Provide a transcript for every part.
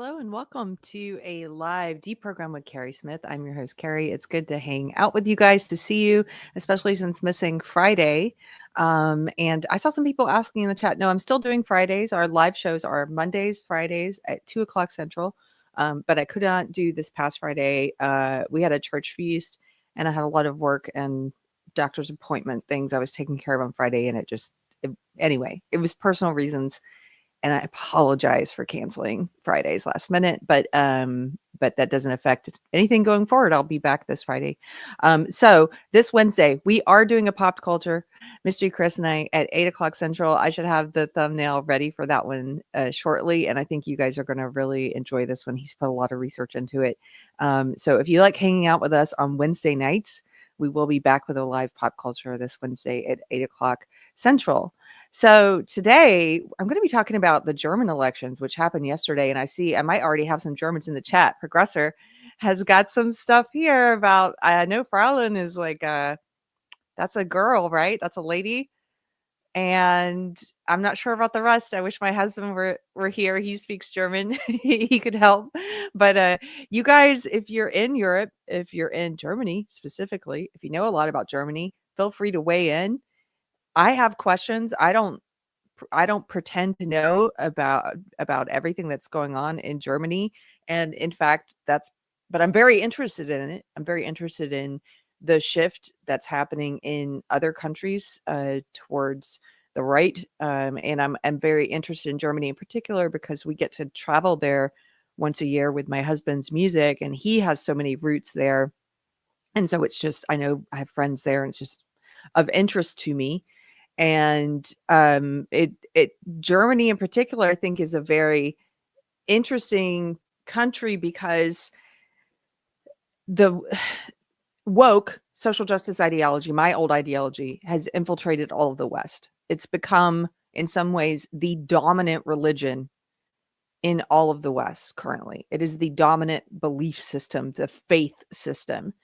Hello and welcome to a live Deprogrammed with Keri Smith. I'm your host, Keri. It's good to hang out with you guys, to see you, especially since missing Friday. And I saw some people asking in the chat. No, I'm still doing Fridays. Our live shows are Mondays, Fridays at 2 o'clock Central. But I could not do this past Friday. We had a church feast and I had a lot of work and doctor's appointment things I was taking care of on Friday. And anyway, it was personal reasons, and I apologize for canceling Fridays last minute, but that doesn't affect anything going forward. I'll be back this Friday. So this Wednesday, we are doing a pop culture mystery Chris and I at 8 o'clock Central. I should have the thumbnail ready for that one shortly, and I think you guys are going to really enjoy this one. He's put a lot of research into it. So if you like hanging out with us on Wednesday nights, we will be back with a live pop culture this Wednesday at 8 o'clock Central. So today I'm going to be talking about the German elections, which happened yesterday. And I might already have some Germans in the chat. Progressor has got some stuff here about, I know Fraulein is like, that's a girl, right? That's a lady. And I'm not sure about the rest. I wish my husband were here. He speaks German. He could help. But you guys, if you're in Europe, if you're in Germany specifically, if you know a lot about Germany, feel free to weigh in. I have questions. I don't pretend to know about everything that's going on in Germany, and in fact, but I'm very interested in it. I'm very interested in the shift that's happening in other countries towards the right, and I'm very interested in Germany in particular because we get to travel there once a year with my husband's music, and he has so many roots there, and so it's just I know I have friends there, and it's just of interest to me. And it Germany in particular, I think, is a very interesting country because the woke social justice ideology, my old ideology, has infiltrated all of the West. It's become, in some ways, the dominant religion in all of the West currently. It is the dominant belief system, the faith system.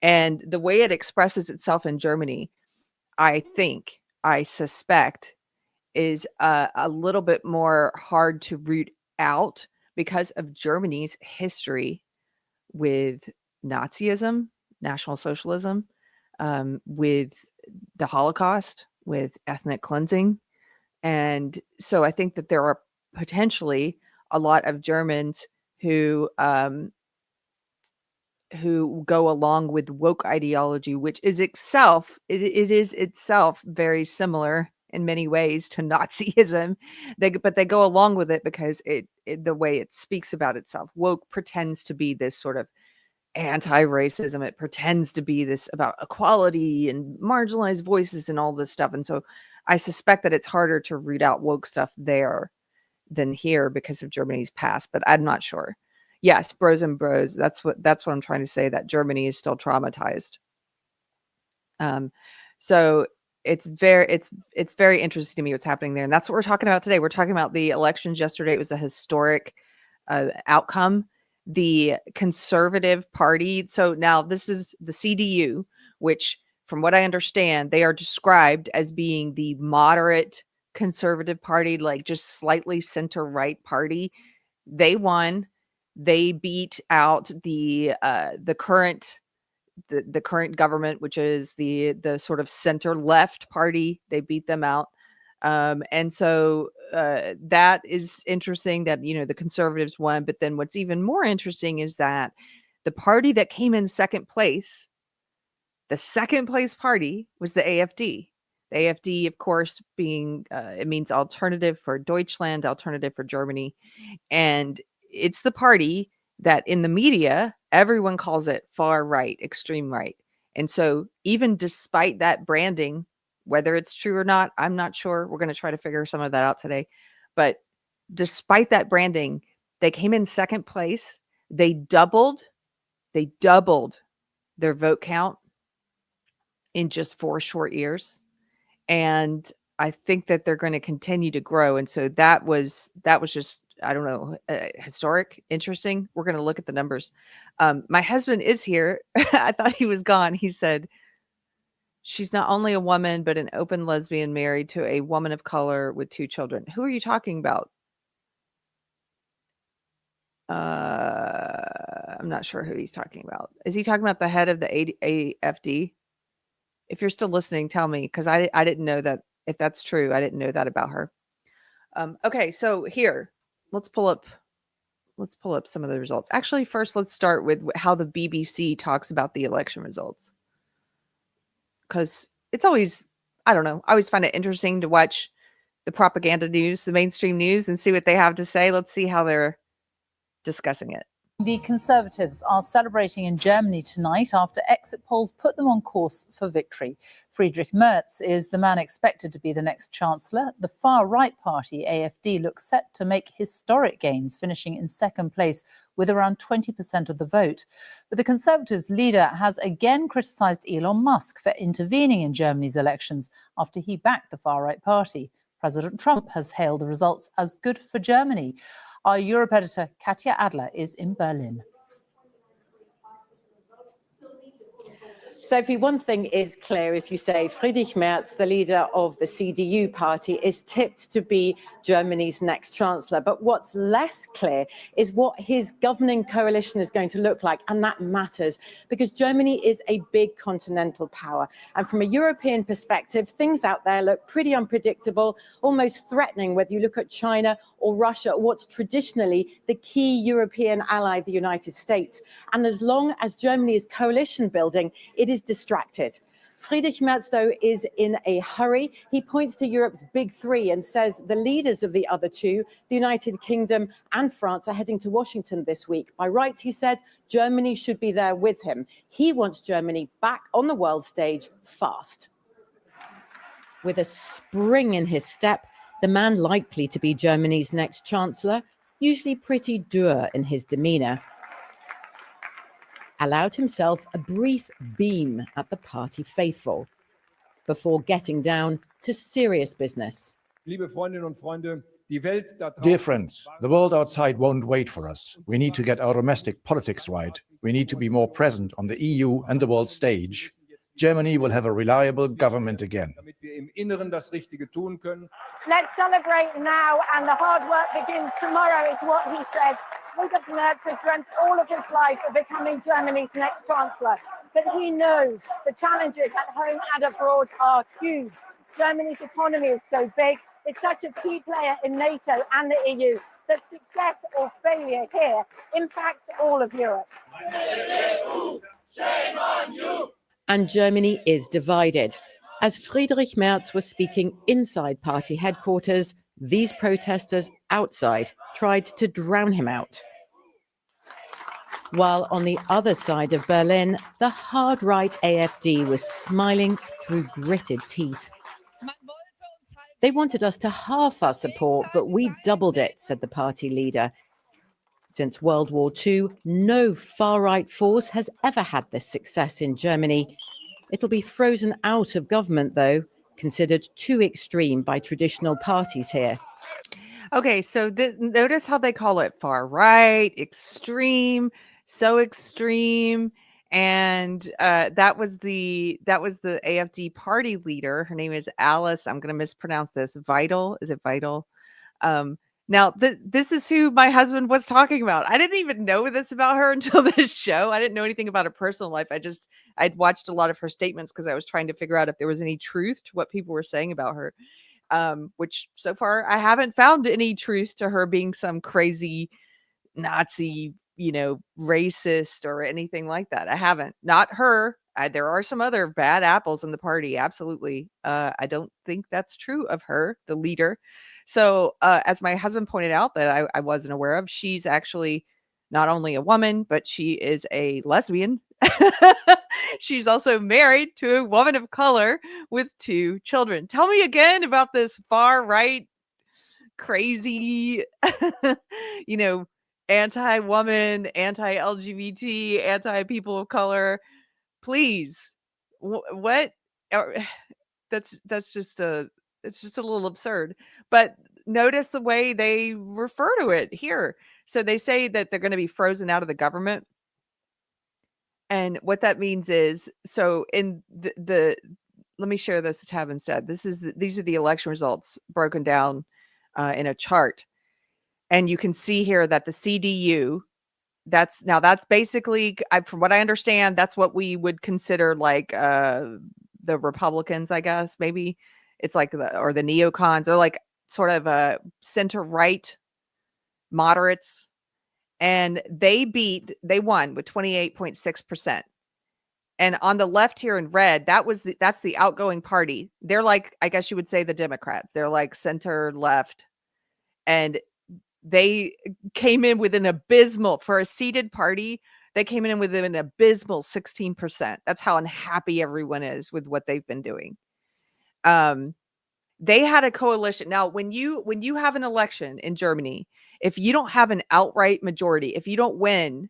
And the way it expresses itself in Germany, I suspect, is a little bit more hard to root out because of Germany's history with Nazism, National Socialism, with the Holocaust, with ethnic cleansing. And so I think that there are potentially a lot of Germans who go along with woke ideology, which is it is itself very similar in many ways to Nazism. But they go along with it because the way it speaks about itself. Woke pretends to be this sort of anti-racism. It pretends to be this about equality and marginalized voices and all this stuff. And so I suspect that it's harder to root out woke stuff there than here because of Germany's past, but I'm not sure. Yes, bros and bros. That's what I'm trying to say, that Germany is still traumatized. So it's very interesting to me what's happening there. And that's what we're talking about today. We're talking about the elections yesterday. It was a historic outcome. The Conservative Party. So now this is the CDU, which from what I understand, they are described as being the moderate conservative party, like just slightly center-right party. They won. They beat out the current government, which is the sort of center-left party. They beat them out. And so that is interesting that, the conservatives won. But then what's even more interesting is that the party that came in second place, the second place party, was the AfD. The AfD, of course, being, it means alternative for Deutschland, alternative for Germany. And it's the party that in the media, everyone calls it far right, extreme right. And so even despite that branding, whether it's true or not, I'm not sure. We're going to try to figure some of that out today. But despite that branding, they came in second place. They doubled their vote count in just 4 short years. And I think that they're going to continue to grow. And so that was just, I don't know, historic, interesting. We're going to look at the numbers. My husband is here. I thought he was gone. He said, she's not only a woman, but an open lesbian married to a woman of color with 2 children. Who are you talking about? I'm not sure who he's talking about. Is he talking about the head of the AfD? If you're still listening, tell me, because I didn't know that. If that's true, I didn't know that about her. Okay, so here, let's pull up some of the results. Actually, first, let's start with how the BBC talks about the election results, because it's always, I don't know, I always find it interesting to watch the propaganda news, the mainstream news, and see what they have to say. Let's see how they're discussing it. The Conservatives are celebrating in Germany tonight after exit polls put them on course for victory. Friedrich Merz is the man expected to be the next chancellor. The far-right party, AfD, looks set to make historic gains, finishing in second place with around 20% of the vote. But the Conservatives' leader has again criticised Elon Musk for intervening in Germany's elections after he backed the far-right party. President Trump has hailed the results as good for Germany. Our Europe editor, Katja Adler, is in Berlin. Sophie, one thing is clear, as you say, Friedrich Merz, the leader of the CDU party, is tipped to be Germany's next chancellor. But what's less clear is what his governing coalition is going to look like. And that matters because Germany is a big continental power. And from a European perspective, things out there look pretty unpredictable, almost threatening, whether you look at China or Russia, or what's traditionally the key European ally, the United States. And as long as Germany is coalition building, it is distracted. Friedrich Merz, though, is in a hurry. He points to Europe's big three and says the leaders of the other two, the United Kingdom and France, are heading to Washington this week. By right, he said, Germany should be there with him. He wants Germany back on the world stage fast. With a spring in his step, the man likely to be Germany's next chancellor, usually pretty dour in his demeanour, allowed himself a brief beam at the party faithful before getting down to serious business. Dear friends, the world outside won't wait for us. We need to get our domestic politics right. We need to be more present on the EU and the world stage. Germany will have a reliable government again. Let's celebrate now, and the hard work begins tomorrow, is what he said. Friedrich Merz has dreamt all of his life of becoming Germany's next chancellor, but he knows the challenges at home and abroad are huge. Germany's economy is so big, it's such a key player in NATO and the EU, that success or failure here impacts all of Europe. Shame on you! And Germany is divided. As Friedrich Merz was speaking inside party headquarters, these protesters outside tried to drown him out. While on the other side of Berlin, the hard-right AfD was smiling through gritted teeth. They wanted us to halve our support, but we doubled it, said the party leader. Since World War II, no far-right force has ever had this success in Germany. It'll be frozen out of government, though, considered too extreme by traditional parties here. Okay, so notice how they call it far right, extreme, so extreme, and that was the AfD party leader. Her name is Alice. I'm going to mispronounce this. Weidel, is it Weidel? Now, this is who my husband was talking about. I didn't even know this about her until this show. I didn't know anything about her personal life. I'd watched a lot of her statements because I was trying to figure out if there was any truth to what people were saying about her. Which so far I haven't found any truth to her being some crazy Nazi, racist or anything like that. I haven't. Not her. There are some other bad apples in the party. Absolutely. I don't think that's true of her, the leader. So as my husband pointed out that I wasn't aware of, she's actually not only a woman, but she is a lesbian. She's also married to a woman of color with 2 children. Tell me again about this far right, crazy, anti-woman, anti-LGBT, anti-people of color. Please, what? That's just it's just a little absurd. But notice the way they refer to it here. So they say that they're going to be frozen out of the government. And what that means is, so in the let me share this tab instead. These are the election results broken down in a chart. And you can see here that the CDU, that's basically, from what I understand, that's what we would consider like the Republicans, I guess. Maybe it's like the neocons, or like sort of a center right moderates. And they won with 28.6%. And on the left here in red, that's the outgoing party. They're like, I guess you would say, the Democrats. They're like center left. And they came in with an abysmal, for a seated party, they came in with an abysmal 16%. That's how unhappy everyone is with what they've been doing. They had a coalition. Now, when you have an election in Germany, if you don't have an outright majority, if you don't win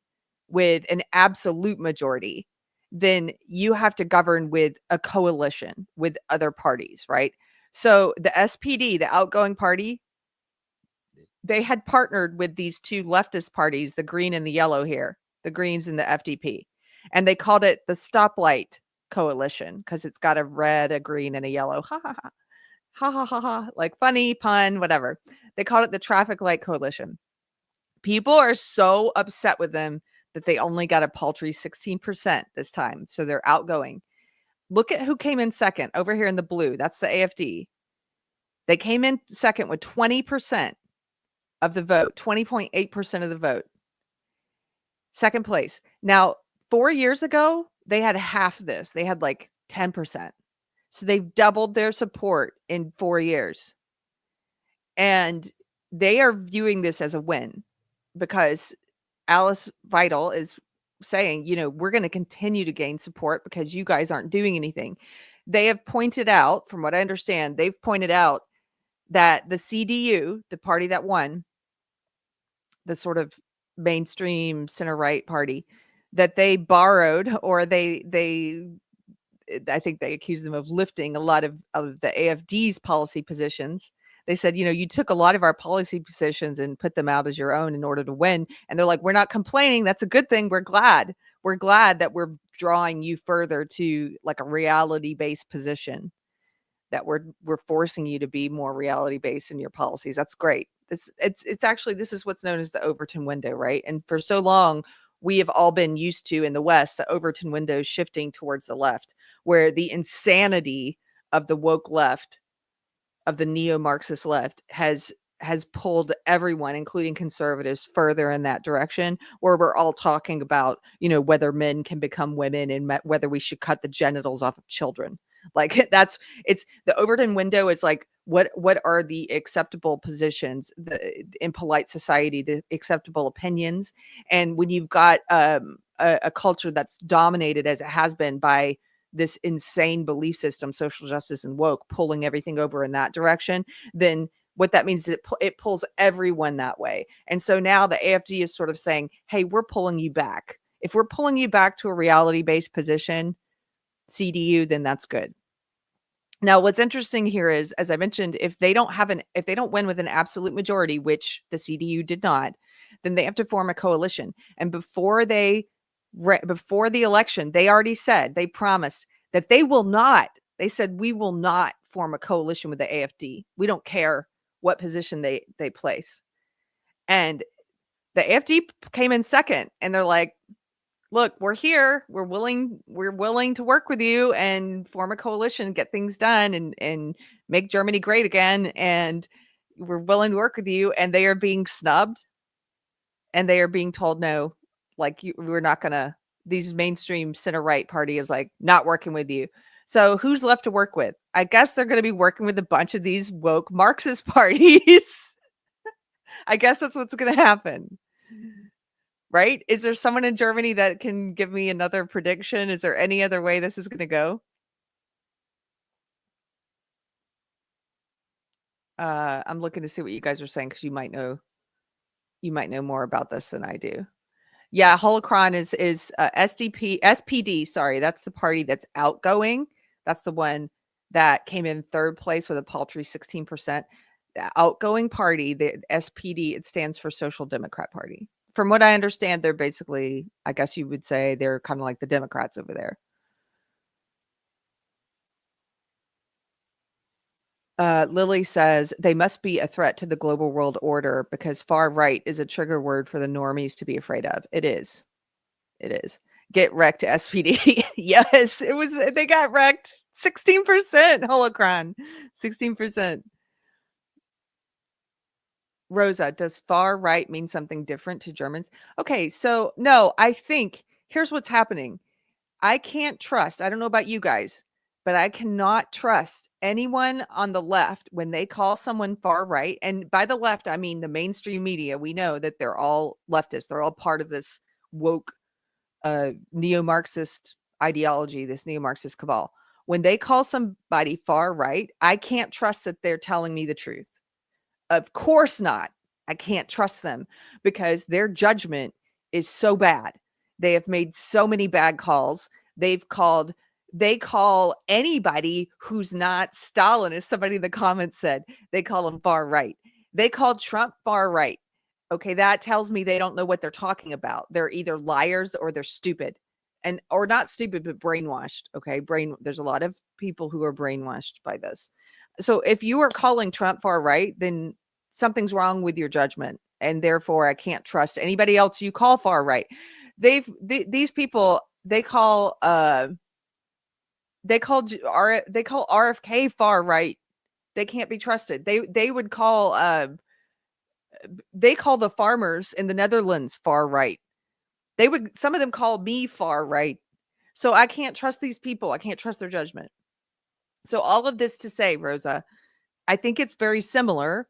with an absolute majority, then you have to govern with a coalition with other parties, right? So the SPD, the outgoing party, they had partnered with these two leftist parties, the green and the yellow here, the Greens and the FDP. And they called it the Stoplight Coalition because it's got a red, a green, and a yellow. Ha ha ha. Ha ha ha ha. Like funny pun, whatever. They called it the Traffic Light Coalition. People are so upset with them that they only got a paltry 16% this time. So they're outgoing. Look at who came in second over here in the blue. That's the AfD. They came in second with 20% of the vote, 20.8% of the vote. Second place. Now, 4 years ago, they had half this. They had like 10%. So they've doubled their support in 4 years. And they are viewing this as a win because Alice Weidel is saying, we're going to continue to gain support because you guys aren't doing anything. They have pointed out, from what I understand, they've pointed out that the CDU, the party that won, the sort of mainstream center-right party, that they borrowed, or I think they accused them of lifting a lot of the AfD's policy positions. They said, you took a lot of our policy positions and put them out as your own in order to win. And they're like, we're not complaining. That's a good thing. We're glad. We're glad that we're drawing you further to like a reality-based position, that we're forcing you to be more reality-based in your policies. That's great. It's actually, this is what's known as the Overton window, right? And for so long, we have all been used to, in the West, the Overton window shifting towards the left, where the insanity of the woke left, of the neo-Marxist left, has pulled everyone, including conservatives, further in that direction, where we're all talking about, whether men can become women and whether we should cut the genitals off of children. Like it's the Overton window is like, what are the acceptable positions in polite society, the acceptable opinions. And when you've got a culture that's dominated, as it has been, by this insane belief system, social justice and woke, pulling everything over in that direction, then what that means is it pulls everyone that way. And so now the AfD is sort of saying, hey, we're pulling you back. If we're pulling you back to a reality-based position, CDU, then that's good. Now, what's interesting here is, as I mentioned, if they don't win with an absolute majority, which the CDU did not, then they have to form a coalition. And before the election, they already said, they promised that they will not. They said, we will not form a coalition with the AfD. We don't care what position they place. And the AfD came in second, and they're like, look, we're here. We're willing to work with you and form a coalition, get things done, and make Germany great again. And we're willing to work with you. And they are being snubbed, and they are being told, no, like, we're not gonna. These mainstream center right party is like, not working with you. So who's left to work with? I guess they're going to be working with a bunch of these woke Marxist parties. I guess that's what's going to happen. Right? Is there someone in Germany that can give me another prediction? Is there any other way this is going to go? I'm looking to see what you guys are saying, because you might know more about this than I do. Yeah, Holocron is SPD. Sorry, that's the party that's outgoing. That's the one that came in third place with a paltry 16%. The outgoing party, the SPD, it stands for Social Democrat Party. From what I understand, they're basically, I guess you would say, they're kind of like the Democrats over there. Lily says they must be a threat to the global world order because far right is a trigger word for the normies to be afraid of. It is. It is. Get wrecked, SPD. Yes, it was. They got wrecked. 16% holocron. 16%. Rosa, does far right mean something different to Germans? Okay, so no, I think here's what's happening. I can't trust, I don't know about you guys, but I cannot trust anyone on the left when they call someone far right. And by the left, I mean the mainstream media. We know that they're all leftists. They're all part of this woke neo-Marxist ideology, this neo-Marxist cabal. When they call somebody far right, I can't trust that they're telling me the truth. Of course not. I can't trust them because their judgment is so bad. They have made so many bad calls. They call anybody who's not Stalin, as somebody in the comments said, they call them far right. They called Trump far right. Okay, that tells me they don't know what they're talking about. They're either liars or they're stupid. And or not stupid, but brainwashed. Okay, there's a lot of people who are brainwashed by this. So if you are calling Trump far right, then something's wrong with your judgment, and therefore I can't trust anybody else you call far right. These people they call RFK far right. They can't be trusted. They would call they call the farmers in the Netherlands far right. Some of them call me far right. So I can't trust these people. I can't trust their judgment. So all of this to say, Rosa, I think it's very similar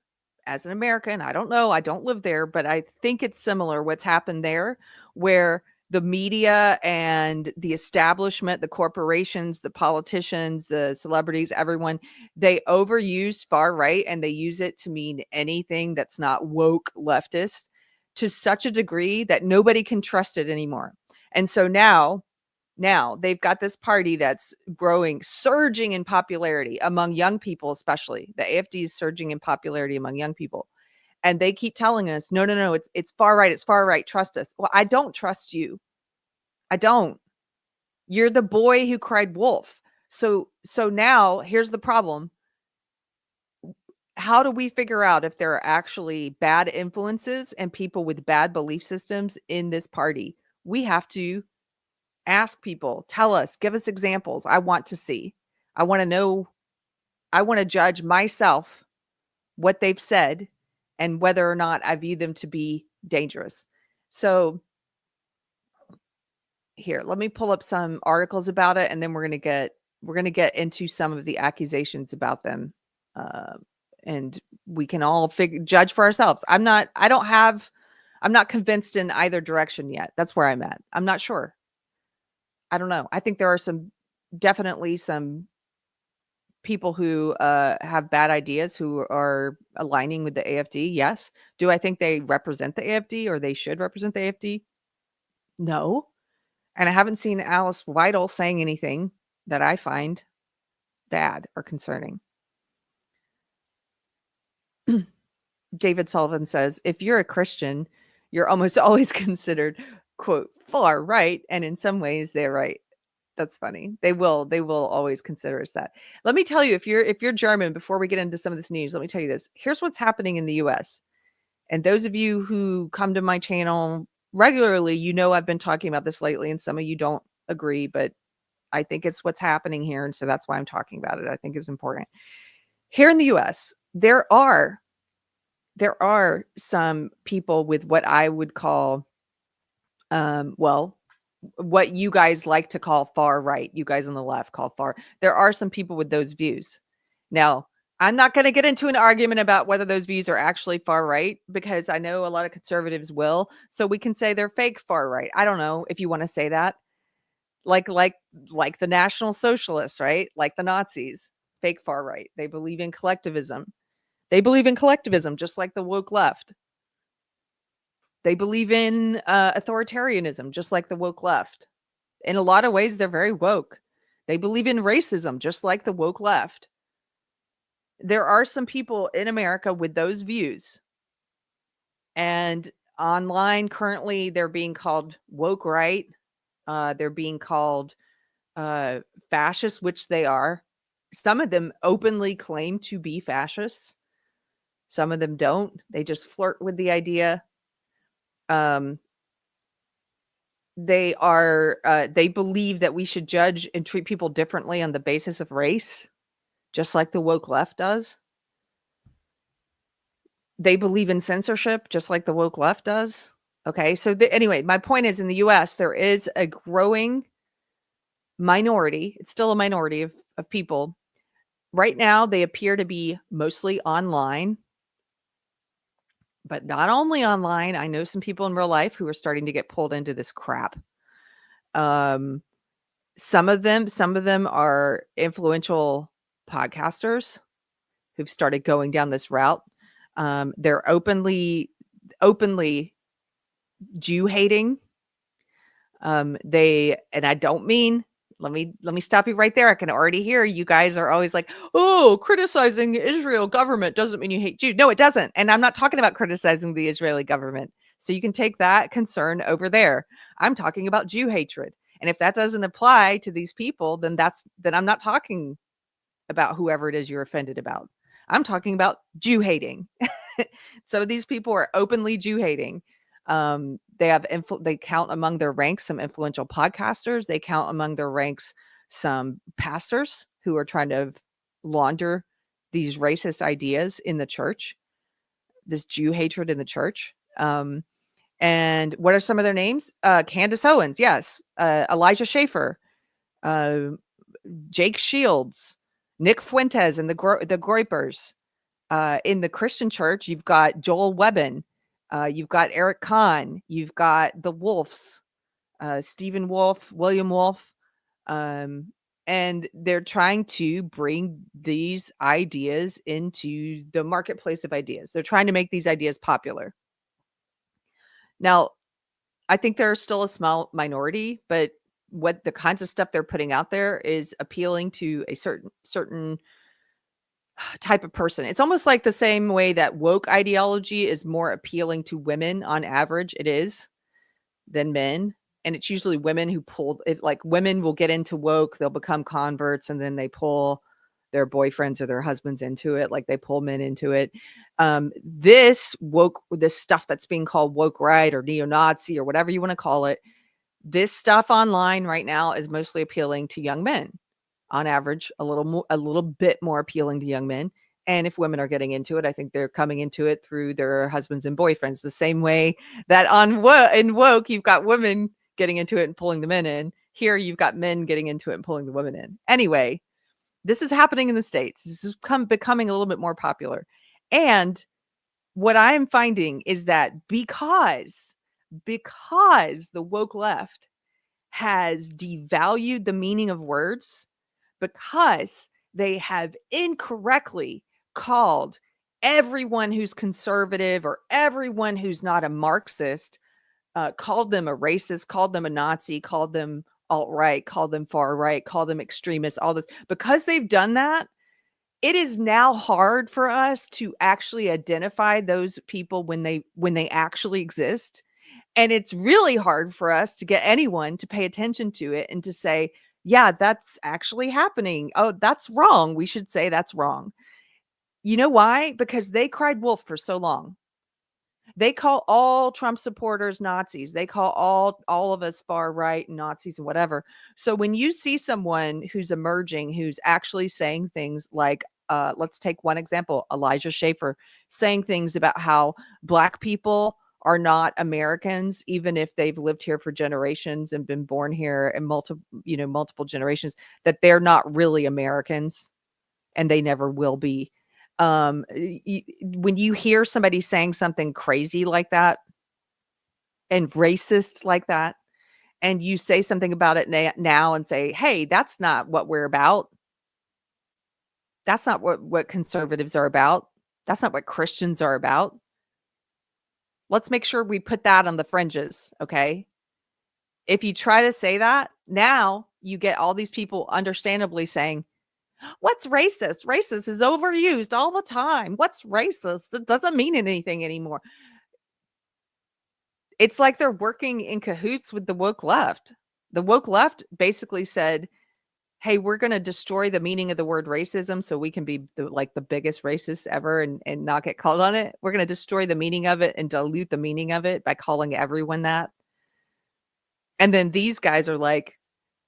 as an American. I don't know. I don't live there, but I think it's similar what's happened there, where the media and the establishment, the corporations, the politicians, the celebrities, everyone, they overused far right and they use it to mean anything that's not woke leftist to such a degree that nobody can trust it anymore. And so now they've got this party that's surging in popularity among young people, especially. The AfD is surging in popularity among young people. And they keep telling us, no, it's far right. It's far right. Trust us. Well, I don't trust you. I don't. You're the boy who cried wolf. So now here's the problem. How do we figure out if there are actually bad influences and people with bad belief systems in this party? We have to ask people, tell us, give us examples. I want to see. I want to know. I want to judge myself what they've said and whether or not I view them to be dangerous. So here, let me pull up some articles about it, and then we're going to get into some of the accusations about them, and we can all judge for ourselves. I'm not convinced in either direction yet. That's where I'm at. I'm not sure. I don't know. I think there are definitely some people who have bad ideas who are aligning with the AfD. Yes. Do I think they represent the AfD or they should represent the AfD? No. And I haven't seen Alice Weidel saying anything that I find bad or concerning. David Sullivan says, if you're a Christian, you're almost always considered, quote, far right. And in some ways they're right. That's funny. They will always consider us that. Let me tell you, if you're German, before we get into some of this news, let me tell you this. Here's what's happening in the US. And those of you who come to my channel regularly, you know I've been talking about this lately, and some of you don't agree, but I think it's what's happening here. And so that's why I'm talking about it. I think it's important. Here in the US, there are some people with what I would call what you guys like to call far right, you guys on the left call far. There are some people with those views. Now, I'm not going to get into an argument about whether those views are actually far right, because I know a lot of conservatives will. So we can say they're fake far right. I don't know if you want to say that. Like the National Socialists, right? Like the Nazis, fake far right. They believe in collectivism. Just like the woke left. They believe in authoritarianism, just like the woke left. In a lot of ways, they're very woke. They believe in racism, just like the woke left. There are some people in America with those views. And online, currently, they're being called woke right. They're being called fascist, which they are. Some of them openly claim to be fascists. Some of them don't. They just flirt with the idea. They believe that we should judge and treat people differently on the basis of race, just like the woke left does. They believe in censorship, just like the woke left does. Okay, so anyway, my point is, in the US, there is a growing minority. It's still a minority of people. Right now, they appear to be mostly online, but not only online. I know some people in real life who are starting to get pulled into this crap. Some of them are influential podcasters who've started going down this route. They're openly Jew hating. And I don't mean, let me stop you right there. I can already hear you guys are always like, oh, criticizing the Israel government doesn't mean you hate Jews. No, it doesn't. And I'm not talking about criticizing the Israeli government. So you can take that concern over there. I'm talking about Jew hatred. And if that doesn't apply to these people, then I'm not talking about whoever it is you're offended about. I'm talking about Jew hating. So these people are openly Jew hating. They count among their ranks some influential podcasters. They count among their ranks some pastors who are trying to launder these racist ideas in the church, this Jew hatred in the church. And what are some of their names? Candace Owens, yes. Elijah Schaffer, Jake Shields, Nick Fuentes, and the Groypers. In the Christian church, you've got Joel Webbin, you've got Eric Kahn, you've got the Wolfs, Stephen Wolf, William Wolf, and they're trying to bring these ideas into the marketplace of ideas. They're trying to make these ideas popular. Now, I think there's still a small minority, but what the kinds of stuff they're putting out there is appealing to a certain type of person. It's almost like the same way that woke ideology is more appealing to women on average, it is, than men. And it's usually women who pull it. Like, women will get into woke, they'll become converts, and then they pull their boyfriends or their husbands into it. Like, they pull men into it. This stuff that's being called woke right or neo-Nazi or whatever you want to call it, this stuff online right now is mostly appealing to young men. On average, a little bit more appealing to young men. And if women are getting into it, I think they're coming into it through their husbands and boyfriends, the same way that in woke, you've got women getting into it and pulling the men in. Here, you've got men getting into it and pulling the women in. Anyway, this is happening in the States. This is becoming a little bit more popular. And what I'm finding is that because the woke left has devalued the meaning of words, because they have incorrectly called everyone who's conservative or everyone who's not a Marxist, called them a racist, called them a Nazi, called them alt-right, called them far-right, called them extremists, all this. Because they've done that, it is now hard for us to actually identify those people when they actually exist. And it's really hard for us to get anyone to pay attention to it and to say, yeah, that's actually happening. Oh, that's wrong. We should say that's wrong. You know why? Because they cried wolf for so long. They call all Trump supporters Nazis. They call all of us far right Nazis and whatever. So when you see someone who's emerging, who's actually saying things like, let's take one example, Elijah Schaffer, saying things about how Black people are not Americans, even if they've lived here for generations and been born here in multiple generations, that they're not really Americans and they never will be. When you hear somebody saying something crazy like that and racist like that, and you say something about it now and say, hey, that's not what we're about. That's not what conservatives are about. That's not what Christians are about. Let's make sure we put that on the fringes, okay? If you try to say that, now you get all these people understandably saying, what's racist? Racist is overused all the time. What's racist? It doesn't mean anything anymore. It's like they're working in cahoots with the woke left. The woke left basically said, hey, we're going to destroy the meaning of the word racism so we can be the biggest racist ever and not get called on it. We're going to destroy the meaning of it and dilute the meaning of it by calling everyone that. And then these guys are like,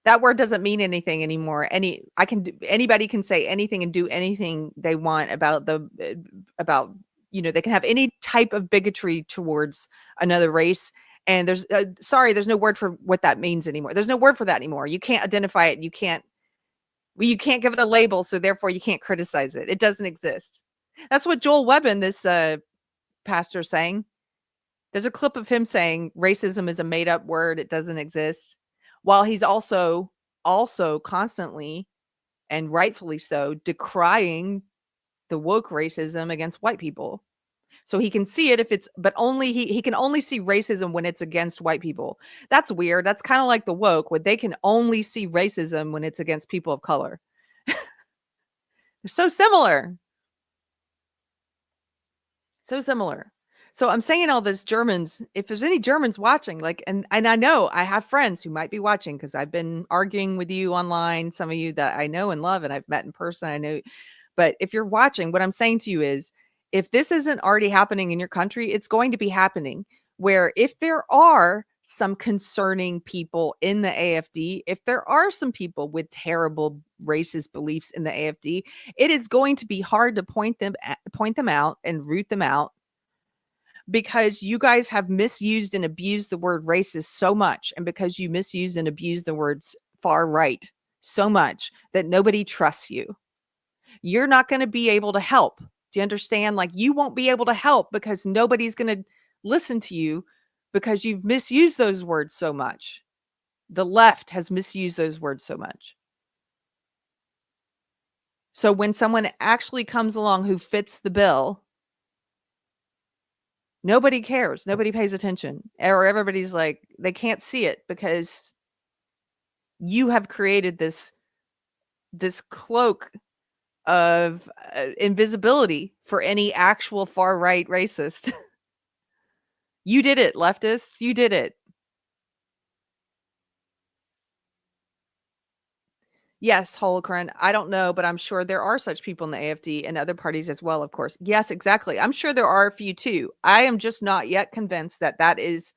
that word doesn't mean anything anymore. Anybody can say anything and do anything they want about they can have any type of bigotry towards another race. And there's no word for what that means anymore. There's no word for that anymore. You can't identify it. You can't give it a label. So therefore you can't criticize it. It doesn't exist. That's what Joel Webbin, this pastor, is saying. There's a clip of him saying racism is a made up word. It doesn't exist. While he's also constantly and rightfully so decrying the woke racism against white people. So he can see it but only he can only see racism when it's against white people. That's weird. That's kind of like the woke, where they can only see racism when it's against people of color. They're so similar. So similar. So I'm saying all this, Germans, if there's any Germans watching, and I know I have friends who might be watching because I've been arguing with you online, some of you that I know and love and I've met in person, I know. But if you're watching, what I'm saying to you is, if this isn't already happening in your country, it's going to be happening, where if there are some concerning people in the AfD, if there are some people with terrible racist beliefs in the AfD, it is going to be hard to point them out and root them out, because you guys have misused and abused the word racist so much, and because you misused and abused the words far right so much that nobody trusts you. You're not going to be able to help. Do you understand? Like, you won't be able to help because nobody's going to listen to you because you've misused those words so much. The left has misused those words so much. So when someone actually comes along who fits the bill, nobody cares. Nobody pays attention. Or everybody's like, they can't see it because you have created this cloak of invisibility for any actual far right racist. You did it, leftists. You did it. Yes, Holocron. I don't know, but I'm sure there are such people in the AfD and other parties as well, of course. Yes, exactly. I'm sure there are a few too. I am just not yet convinced that that is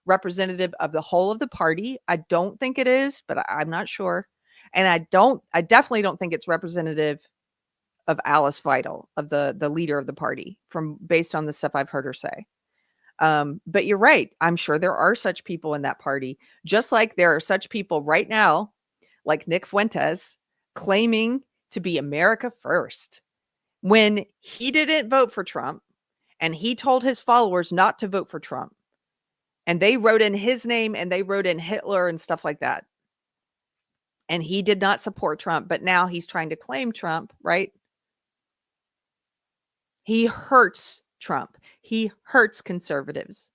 representative of the whole of the party. I don't think it is, but I'm not sure. And I definitely don't think it's representative of Alice Weidel, of the leader of the party, based on the stuff I've heard her say. But you're right. I'm sure there are such people in that party, just like there are such people right now, like Nick Fuentes, claiming to be America first, when he didn't vote for Trump and he told his followers not to vote for Trump. And they wrote in his name and they wrote in Hitler and stuff like that. And he did not support Trump, but now he's trying to claim Trump, right? He hurts Trump. He hurts conservatives.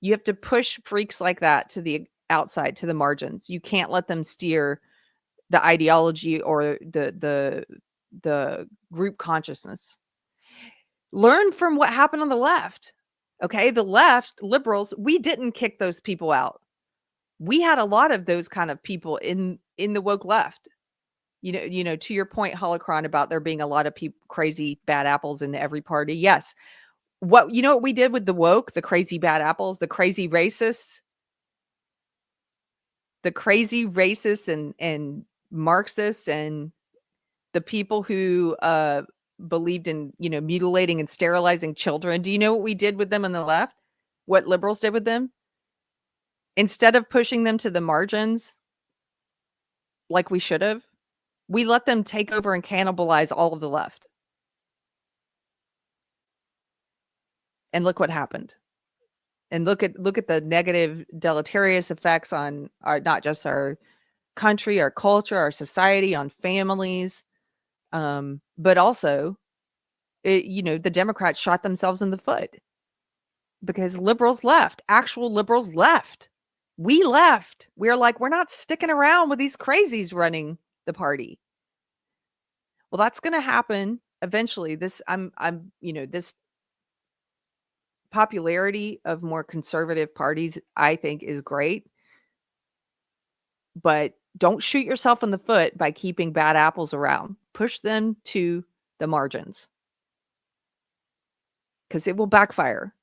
You have to push freaks like that to the outside, to the margins. You can't let them steer the ideology or the group consciousness. Learn from what happened on the left. Okay, the left, liberals, we didn't kick those people out. We had a lot of those kind of people in the woke left. You know, to your point, Holocron, about there being a lot of crazy bad apples in every party. Yes. What we did with the woke, the crazy bad apples, the crazy racists, and Marxists, and the people who believed in, mutilating and sterilizing children. Do you know what we did with them on the left? What liberals did with them? Instead of pushing them to the margins like we should have, we let them take over and cannibalize all of the left. And look what happened. And look at the negative, deleterious effects on not just our country, our culture, our society, on families, but also, the Democrats shot themselves in the foot because liberals left. Actual liberals left. We left. We're like, we're not sticking around with these crazies running the party. Well, that's going to happen eventually. This popularity of more conservative parties, I think, is great. But don't shoot yourself in the foot by keeping bad apples around. Push them to the margins, because it will backfire.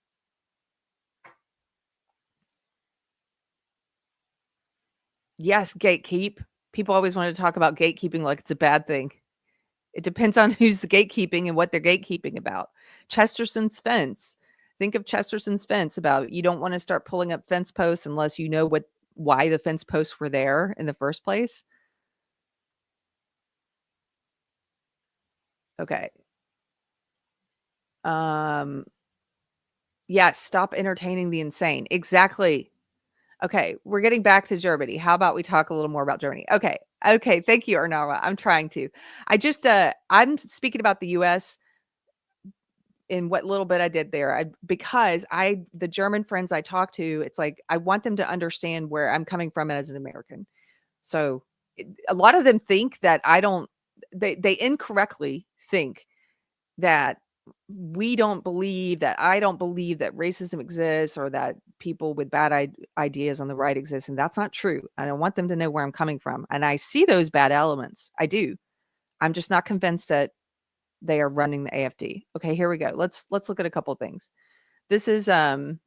Yes, gatekeep. People always want to talk about gatekeeping like it's a bad thing. It depends on who's the gatekeeping and what they're gatekeeping about. Chesterton's fence. Think of Chesterton's fence about you don't want to start pulling up fence posts unless you know why the fence posts were there in the first place. Okay. Yes, stop entertaining the insane. Exactly. Okay, we're getting back to Germany. How about we talk a little more about Germany? Okay. Thank you, Arnara. I'm trying to. I'm speaking about the US in what little bit I did there. Because the German friends I talk to, it's like I want them to understand where I'm coming from as an American. So a lot of them think that they incorrectly think that I don't believe that racism exists or that people with bad ideas on the right exist. And that's not true. I don't want them to know where I'm coming from. And I see those bad elements. I do. I'm just not convinced that they are running the AfD. Okay, here we go. Let's look at a couple of things. This is the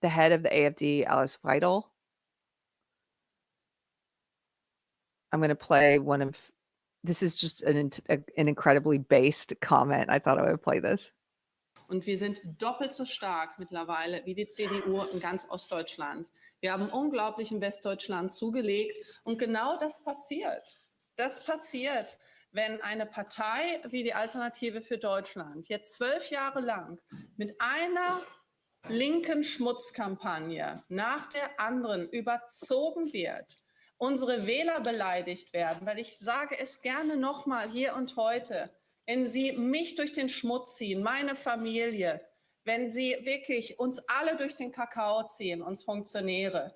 head of the AfD, Alice Weidel. I'm going to play one of. This is just an incredibly based comment. I thought I would play this. Und wir sind doppelt so stark mittlerweile wie die CDU in ganz Ostdeutschland. Wir haben unglaublich in Westdeutschland zugelegt. Und genau das passiert. Das passiert, wenn eine Partei wie die Alternative für Deutschland jetzt 12 Jahre lang mit einer linken Schmutzkampagne nach der anderen überzogen wird, unsere Wähler beleidigt werden, weil ich sage es gerne nochmal hier und heute, wenn Sie mich durch den Schmutz ziehen, meine Familie, wenn Sie wirklich uns alle durch den Kakao ziehen, uns Funktionäre,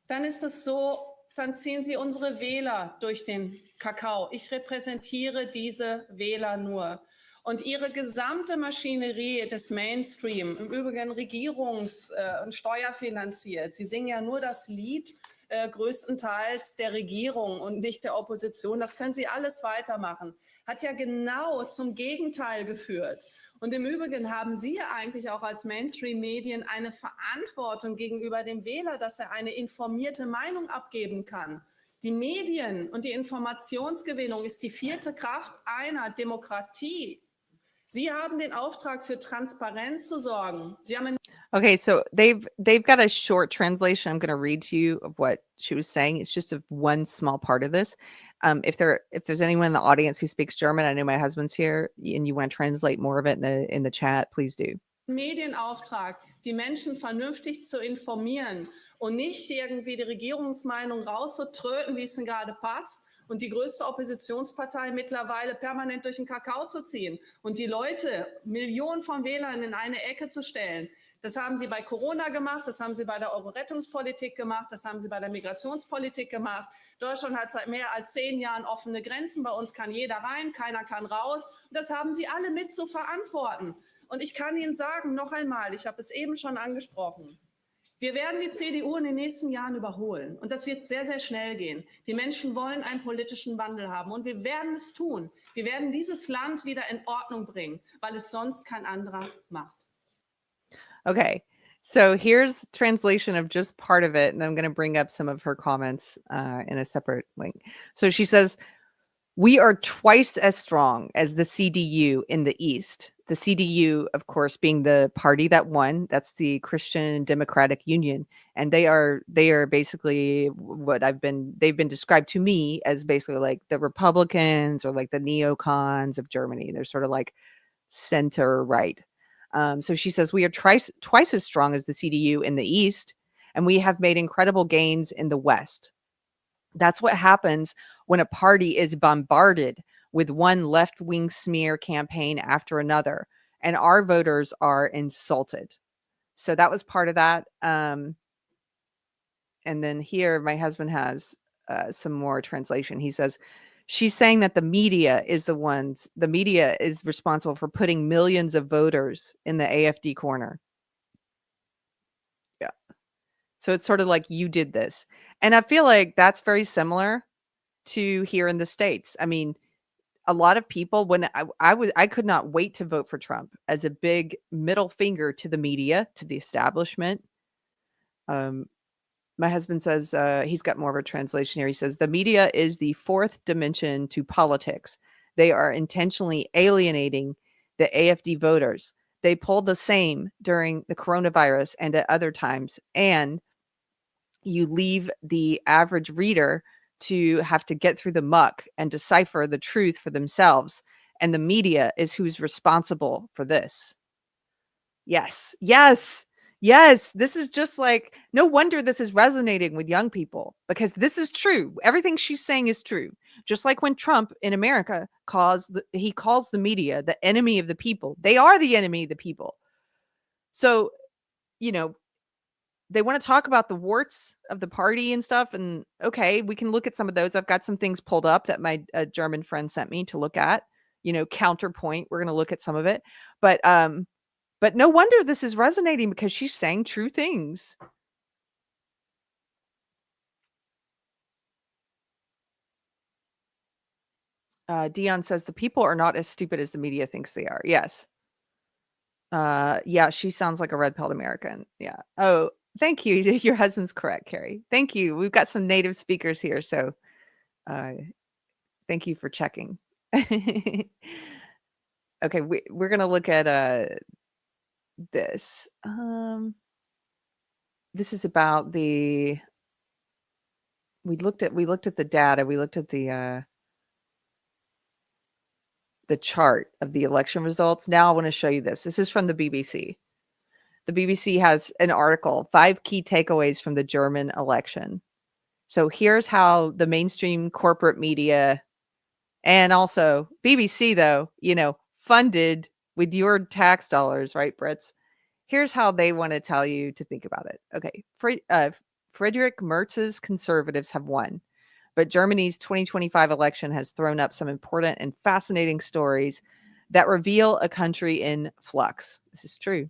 dann ist es so, dann ziehen Sie unsere Wähler durch den Kakao. Ich repräsentiere diese Wähler nur. Und ihre gesamte Maschinerie des Mainstream, im Übrigen regierungs- und steuerfinanziert, sie singen ja nur das Lied größtenteils der Regierung und nicht der Opposition, das können sie alles weitermachen, hat ja genau zum Gegenteil geführt. Und im Übrigen haben Sie eigentlich auch als Mainstream-Medien eine Verantwortung gegenüber dem Wähler, dass er eine informierte Meinung abgeben kann. Die Medien und die Informationsgewinnung ist die vierte Kraft einer Demokratie. Sie haben den Auftrag, für Transparenz zu sorgen. Sie haben Okay, so they've got a short translation. I'm going to read to you of what she was saying. It's just one small part of this. If there's anyone in the audience who speaks German, I know my husband's here, and you want to translate more of it in the chat, please do. Medienauftrag, die Menschen vernünftig zu informieren und nicht irgendwie die Regierungsmeinung rauszutröten, wie es ihnen gerade passt, und die größte Oppositionspartei mittlerweile permanent durch den Kakao zu ziehen und die Leute, Millionen von Wählern in eine Ecke zu stellen. Das haben sie bei Corona gemacht, das haben sie bei der Euro-Rettungspolitik gemacht, das haben sie bei der Migrationspolitik gemacht. Deutschland hat seit mehr als 10 Jahren offene Grenzen, bei uns kann jeder rein, keiner kann raus. Und das haben sie alle mit zu verantworten. Und ich kann Ihnen sagen, noch einmal, ich habe es eben schon angesprochen, wir werden die CDU in den nächsten Jahren überholen. Und das wird sehr, sehr schnell gehen. Die Menschen wollen einen politischen Wandel haben. Und wir werden es tun. Wir werden dieses Land wieder in Ordnung bringen, weil es sonst kein anderer macht. Okay, so here's translation of just part of it, and then I'm going to bring up some of her comments in a separate link. So she says, we are twice as strong as the CDU in the East. The CDU, of course, being the party that won. That's the Christian Democratic Union. And they are basically what they've been described to me as basically like the Republicans or like the neocons of Germany. They're sort of like center right. So she says, we are twice as strong as the CDU in the East, and we have made incredible gains in the West. That's what happens when a party is bombarded with one left-wing smear campaign after another, and our voters are insulted. So that was part of that. And then here, my husband has some more translation. He says, she's saying that the media is responsible for putting millions of voters in the AfD corner. Yeah. So it's sort of like you did this. And I feel like that's very similar to here in the States. I mean, a lot of people, when I could not wait to vote for Trump as a big middle finger to the media, to the establishment. My husband says, he's got more of a translation here. He says, the media is the fourth dimension to politics. They are intentionally alienating the AfD voters. They pulled the same during the coronavirus and at other times. And you leave the average reader to have to get through the muck and decipher the truth for themselves. And the media is who's responsible for this. Yes, yes, yes. This is just like, no wonder this is resonating with young people, because this is true. Everything she's saying is true. Just like when Trump in America calls the media the enemy of the people. They are the enemy of the people. So, you know, they want to talk about the warts of the party and stuff. And okay, we can look at some of those. I've got some things pulled up that my German friend sent me to look at, counterpoint. We're going to look at some of it, but no wonder this is resonating, because she's saying true things. Dion says the people are not as stupid as the media thinks they are. Yes. Yeah, she sounds like a red-pilled American. Yeah. Oh, thank you. Your husband's correct, Keri. Thank you. We've got some native speakers here, so thank you for checking. Okay, we're gonna look at this. This is about we looked at the data. We looked at the chart of the election results. Now I want to show you this. This is from the BBC. The BBC has an article, 5 key takeaways from the German election. So here's how the mainstream corporate media, and also BBC, though, funded with your tax dollars, right, Brits? Here's how they want to tell you to think about it. Okay, Friedrich Merz's conservatives have won, but Germany's 2025 election has thrown up some important and fascinating stories that reveal a country in flux. This is true.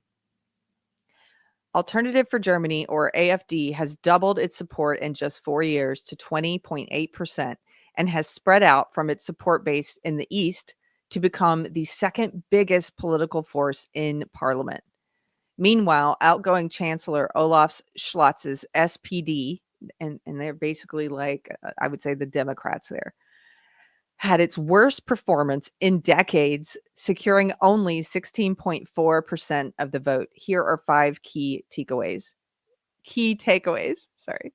Alternative for Germany, or AfD, has doubled its support in just 4 years to 20.8% and has spread out from its support base in the East to become the second biggest political force in parliament. Meanwhile, outgoing Chancellor Olaf Scholz's SPD, and they're basically like, I would say the Democrats there, had its worst performance in decades, securing only 16.4% of the vote. Here are 5 key takeaways. Sorry.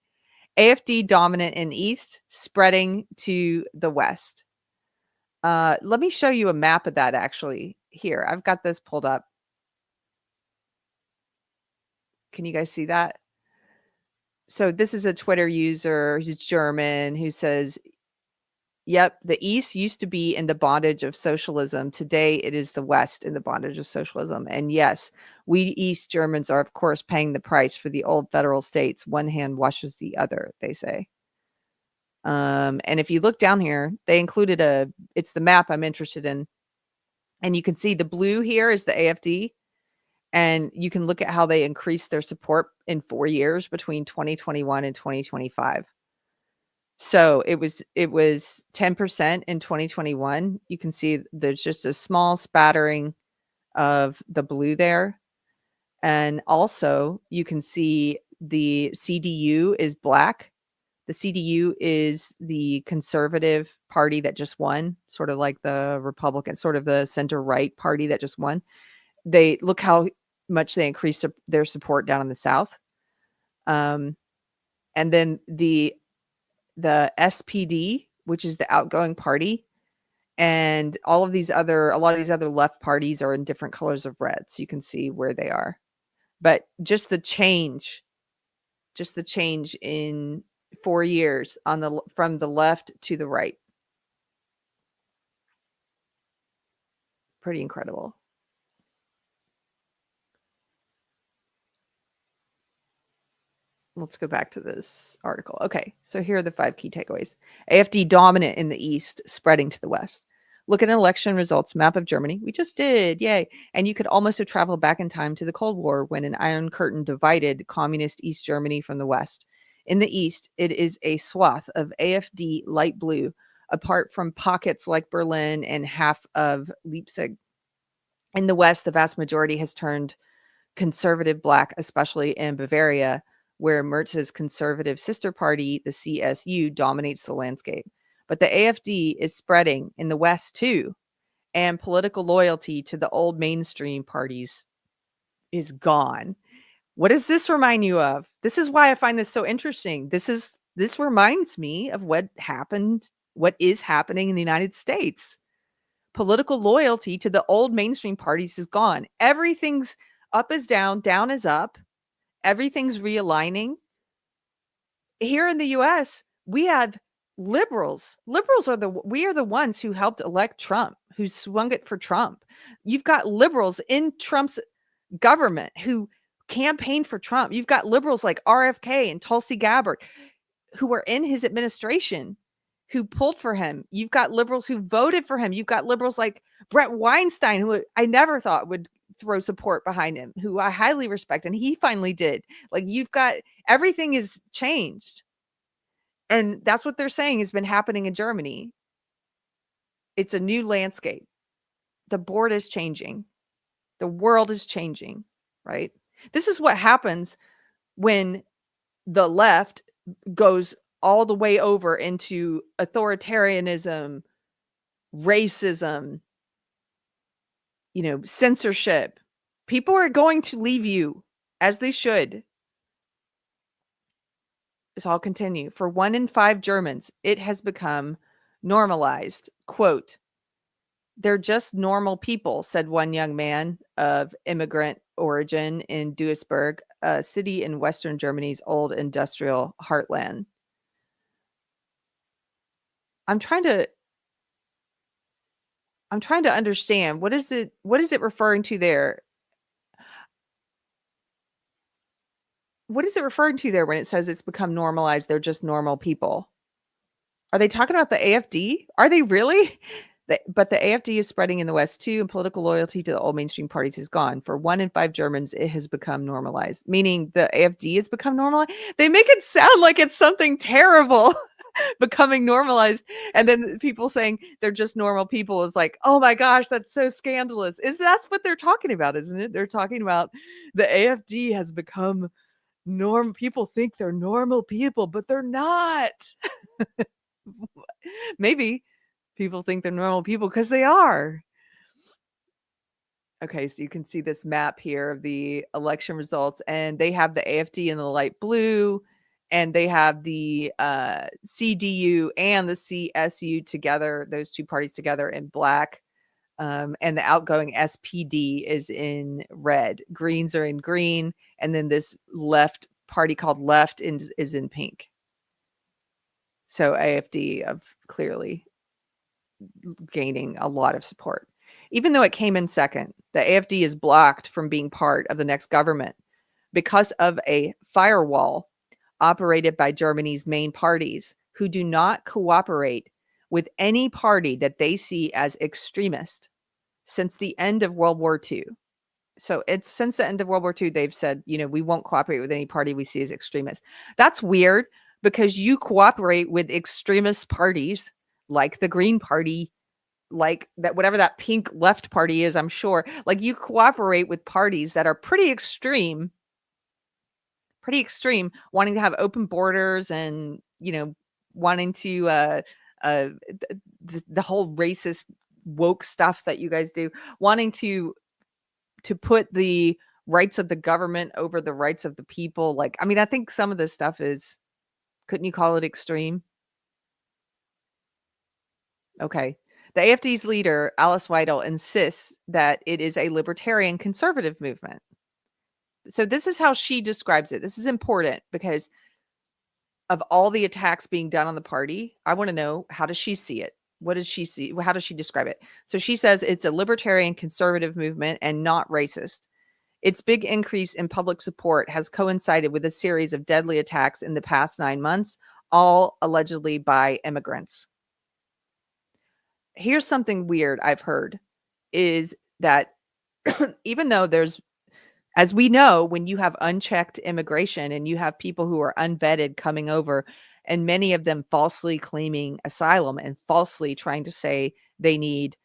AfD dominant in East, spreading to the West. Let me show you a map of that, actually. Here, I've got this pulled up. Can you guys see that? So this is a Twitter user who's German who says, yep, the East used to be in the bondage of socialism. Today, it is the West in the bondage of socialism. And yes, we East Germans are, of course, paying the price for the old federal states. One hand washes the other, they say. And if you look down here, they included it's the map I'm interested in. And you can see the blue here is the AfD. And you can look at how they increased their support in 4 years between 2021 and 2025. So it was 10% in 2021. You can see there's just a small spattering of the blue there. And also you can see the CDU is black. The CDU is the conservative party that just won, sort of like the Republican, sort of the center-right party that just won. They look how much they increased their support down in the South. And then the SPD, which is the outgoing party, and a lot of these other left parties are in different colors of red, so you can see where they are. But just the change in 4 years from the left to the right. Pretty incredible. Let's go back to this article. Okay, so here are the 5 key takeaways. AfD dominant in the East, spreading to the West. Look at an election results map of Germany. We just did, yay. And you could almost have traveled back in time to the Cold War when an Iron Curtain divided communist East Germany from the West. In the East, it is a swath of AfD light blue, apart from pockets like Berlin and half of Leipzig. In the West, the vast majority has turned conservative black, especially in Bavaria, where Merz's conservative sister party, the CSU, dominates the landscape. But the AfD is spreading in the West too, and political loyalty to the old mainstream parties is gone. What does this remind you of? This is why I find this so interesting. This reminds me of what is happening in the United States. Political loyalty to the old mainstream parties is gone. Everything's up is down, down is up. Everything's realigning. Here in the US, we have liberals. We are the ones who helped elect Trump, who swung it for Trump. You've got liberals in Trump's government who campaigned for Trump. You've got liberals like RFK and Tulsi Gabbard who were in his administration who pulled for him. You've got liberals who voted for him. You've got liberals like Brett Weinstein, who I never thought would throw support behind him, who I highly respect, and he finally did. Like, you've got, everything is changed. And that's what they're saying has been happening in Germany. It's a new landscape. The board is changing. The world is changing, right? This is what happens when the left goes all the way over into authoritarianism, racism, censorship. People are going to leave you, as they should. So I'll continue. For 1 in 5 Germans, it has become normalized. Quote, "They're just normal people," said one young man of immigrant origin in Duisburg, a city in Western Germany's old industrial heartland. I'm trying to understand, what is it referring to there? What is it referring to there when it says it's become normalized? They're just normal people. Are they talking about the AfD? Are they really? But the AfD is spreading in the West too, and political loyalty to the old mainstream parties is gone. For 1 in 5 Germans, it has become normalized. Meaning the AfD has become normalized? They make it sound like it's something terrible becoming normalized. And then people saying they're just normal people is like, oh my gosh, that's so scandalous. That's what they're talking about, isn't it? They're talking about the AfD has become normal. People think they're normal people, but they're not. Maybe people think they're normal people because they are. Okay, so you can see this map here of the election results, and they have the AfD in the light blue, and they have the CDU and the CSU together, those two parties together in black, and the outgoing SPD is in red. Greens are in green, and then this left party called Left is in pink. So AfD of clearly gaining a lot of support. Even though it came in second, the AfD is blocked from being part of the next government because of a firewall operated by Germany's main parties, who do not cooperate with any party that they see as extremist since the end of World War II. So it's since the end of World War II, they've said, we won't cooperate with any party we see as extremist. That's weird, because you cooperate with extremist parties like the Green Party, like that, whatever that pink left party is, I'm sure. Like, you cooperate with parties that are pretty extreme, wanting to have open borders and, wanting to the whole racist woke stuff that you guys do, wanting to put the rights of the government over the rights of the people. Like, I mean, I think some of this stuff is, couldn't you call it extreme? Okay. The AfD's leader, Alice Weidel, insists that it is a libertarian conservative movement. So this is how she describes it. This is important because of all the attacks being done on the party. I want to know, how does she see it? What does she see? How does she describe it? So she says it's a libertarian conservative movement and not racist. Its big increase in public support has coincided with a series of deadly attacks in the past 9 months, all allegedly by immigrants. here's something weird I've heard is that even though there's, as we know, when you have unchecked immigration and you have people who are unvetted coming over, and many of them falsely claiming asylum and falsely trying to say they need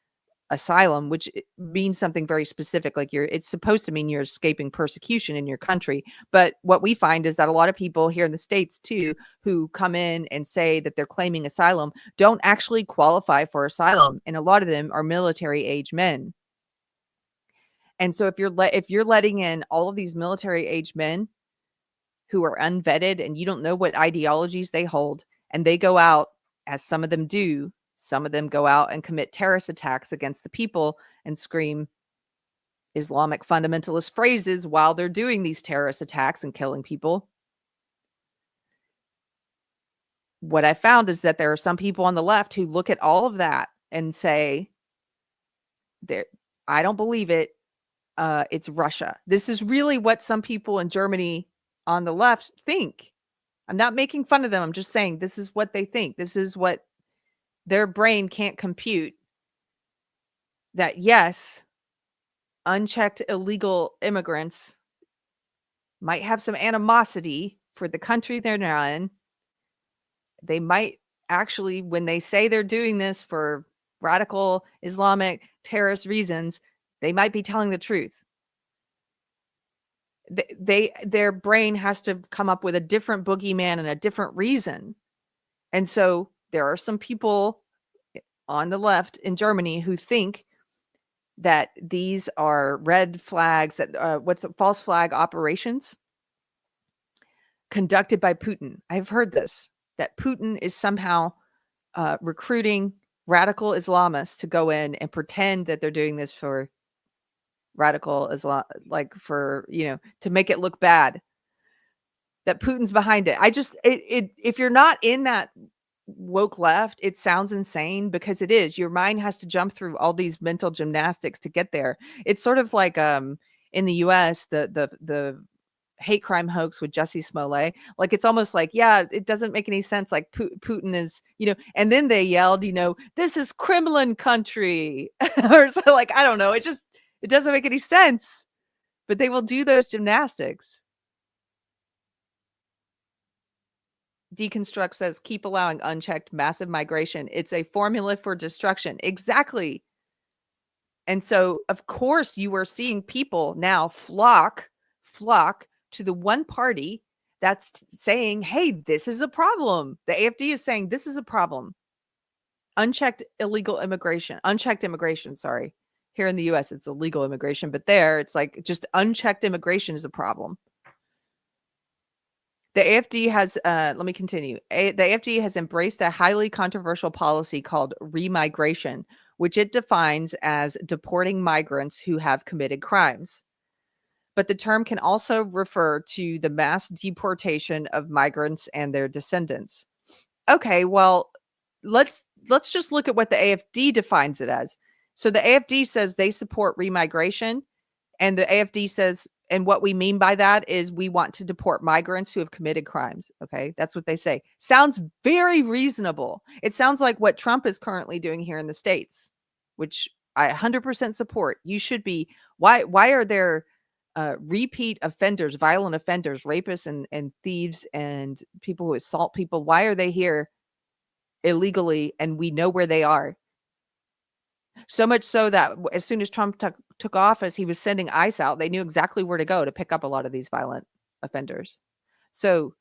asylum, which means something very specific, like it's supposed to mean you're escaping persecution in your country. But what we find is that a lot of people here in the States too, who come in and say that they're claiming asylum, don't actually qualify for asylum. And a lot of them are military age men. And so if you're letting in all of these military age men who are unvetted and you don't know what ideologies they hold, and they go out, as some of them do, some of them go out and commit terrorist attacks against the people and scream Islamic fundamentalist phrases while they're doing these terrorist attacks and killing people. What I found is that there are some people on the left who look at all of that and say, I don't believe it. It's Russia. This is really what some people in Germany on the left think. I'm not making fun of them. I'm just saying this is what they think. This is what their brain can't compute. That yes, unchecked illegal immigrants might have some animosity for the country they're now in. They might actually, when they say they're doing this for radical Islamic terrorist reasons, they might be telling the truth. Their brain has to come up with a different boogeyman and a different reason. And so there are some people on the left in Germany who think that these are red flags, that false flag operations conducted by Putin. I've heard this, that Putin is somehow recruiting radical Islamists to go in and pretend that they're doing this for radical Islam, like for, to make it look bad, that Putin's behind it. If you're not in that woke left, it sounds insane, because it is. Your mind has to jump through all these mental gymnastics to get there. It's sort of like in the US, the hate crime hoax with Jussie Smollett. Like, it's almost like, yeah, it doesn't make any sense. Like Putin is, and then they yelled, this is Kremlin country, or so, like, I don't know. It doesn't make any sense, but they will do those gymnastics. Deconstruct says, keep allowing unchecked massive migration. It's a formula for destruction. Exactly. And so, of course, you are seeing people now flock to the one party that's saying, hey, this is a problem. The AfD is saying this is a problem. Unchecked immigration, sorry. Here in the US, it's illegal immigration, but there it's like just unchecked immigration is a problem. The AfD has, let me continue. The AfD has embraced a highly controversial policy called remigration, which it defines as deporting migrants who have committed crimes. But the term can also refer to the mass deportation of migrants and their descendants. Okay, well, let's just look at what the AfD defines it as. So the AfD says they support remigration, and the AfD says, and what we mean by that is we want to deport migrants who have committed crimes. Okay, that's what they say. Sounds very reasonable. It sounds like what Trump is currently doing here in the States, which I 100% support. You should be. Why are there repeat offenders, violent offenders, rapists and thieves and people who assault people? Why are they here illegally and we know where they are? So much so that as soon as Trump took office, he was sending ICE out. They knew exactly where to go to pick up a lot of these violent offenders. So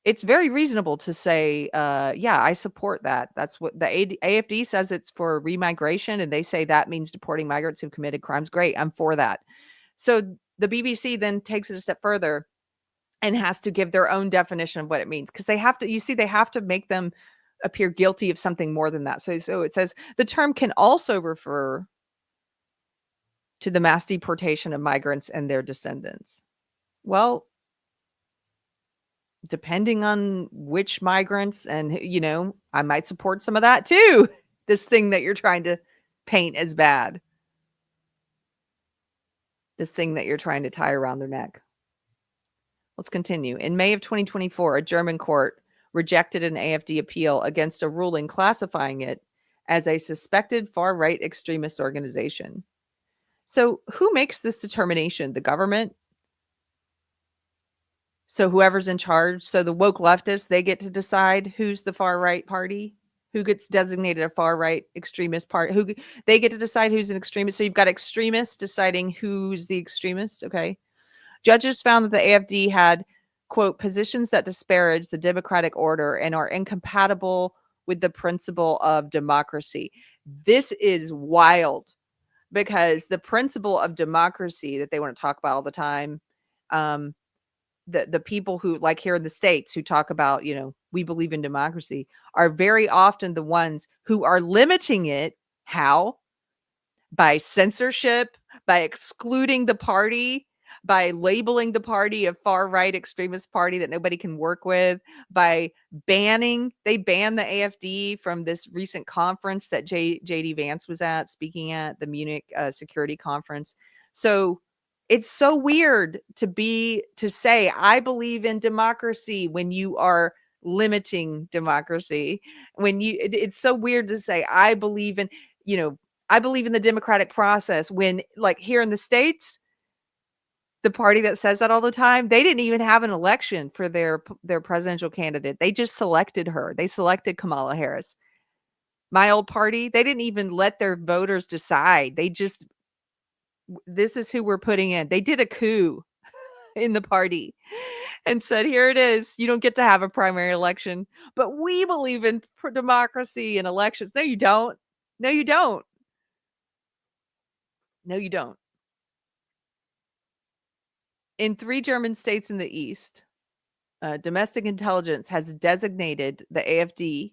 it's very reasonable to say, yeah, I support that. That's what the AfD says. It's for remigration, and they say that means deporting migrants who've committed crimes. Great, I'm for that. So the BBC then takes it a step further and has to give their own definition of what it means, because they have to make them appear guilty of something more than that. So it says the term can also refer to the mass deportation of migrants and their descendants. Well, depending on which migrants, and I might support some of that too. This thing that you're trying to paint as bad. This thing that you're trying to tie around their neck. Let's continue. In May of 2024, a German court rejected an AfD appeal against a ruling classifying it as a suspected far-right extremist organization. So who makes this determination? The government? So whoever's in charge, so the woke leftists, they get to decide who's the far-right party, who gets designated a far-right extremist party, they get to decide who's an extremist. So you've got extremists deciding who's the extremist, okay? Judges found that the AfD had, quote, positions that disparage the democratic order and are incompatible with the principle of democracy. This is wild, because the principle of democracy that they want to talk about all the time, the people who, like here in the States, who talk about, we believe in democracy, are very often the ones who are limiting it. How? By censorship, by excluding the party, by labeling the party a far-right extremist party that nobody can work with, by they banned the AfD from this recent conference that J.D. Vance was speaking at, the Munich Security Conference. So it's so weird to say, I believe in democracy, when you are limiting democracy. It's so weird to say, I believe in, I believe in the democratic process, when, like, here in the States, the party that says that all the time, they didn't even have an election for their presidential candidate. They just selected her. They selected Kamala Harris. My old party, they didn't even let their voters decide. This is who we're putting in. They did a coup in the party and said, here it is. You don't get to have a primary election, but we believe in democracy and elections. No, you don't. No, you don't. No, you don't. In 3 German states in the East, domestic intelligence has designated the AfD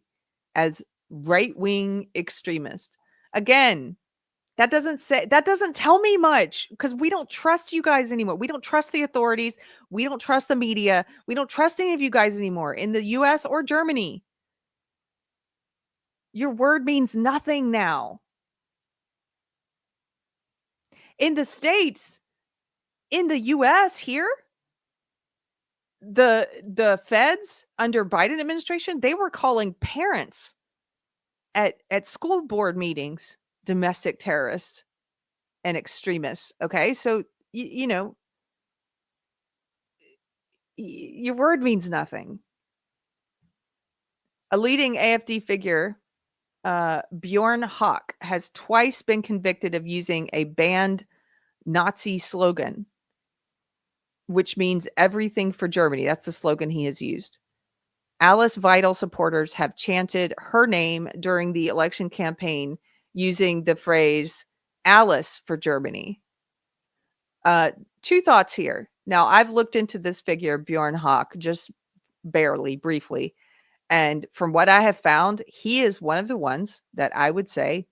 as right-wing extremist. Again, that doesn't tell me much, because we don't trust you guys anymore. We don't trust the authorities. We don't trust the media. We don't trust any of you guys anymore in the US or Germany. Your word means nothing now. In the States, in the US here, the feds under Biden administration, they were calling parents at school board meetings domestic terrorists and extremists. Okay, so your word means nothing. A leading AfD figure, Bjorn Hawk, has twice been convicted of using a banned Nazi slogan, which means everything for Germany. That's the slogan he has used. Alice Weidel supporters have chanted her name during the election campaign using the phrase Alice for Germany. 2 thoughts here. Now, I've looked into this figure, Bjorn Hawk, just briefly. And from what I have found, he is one of the ones that I would say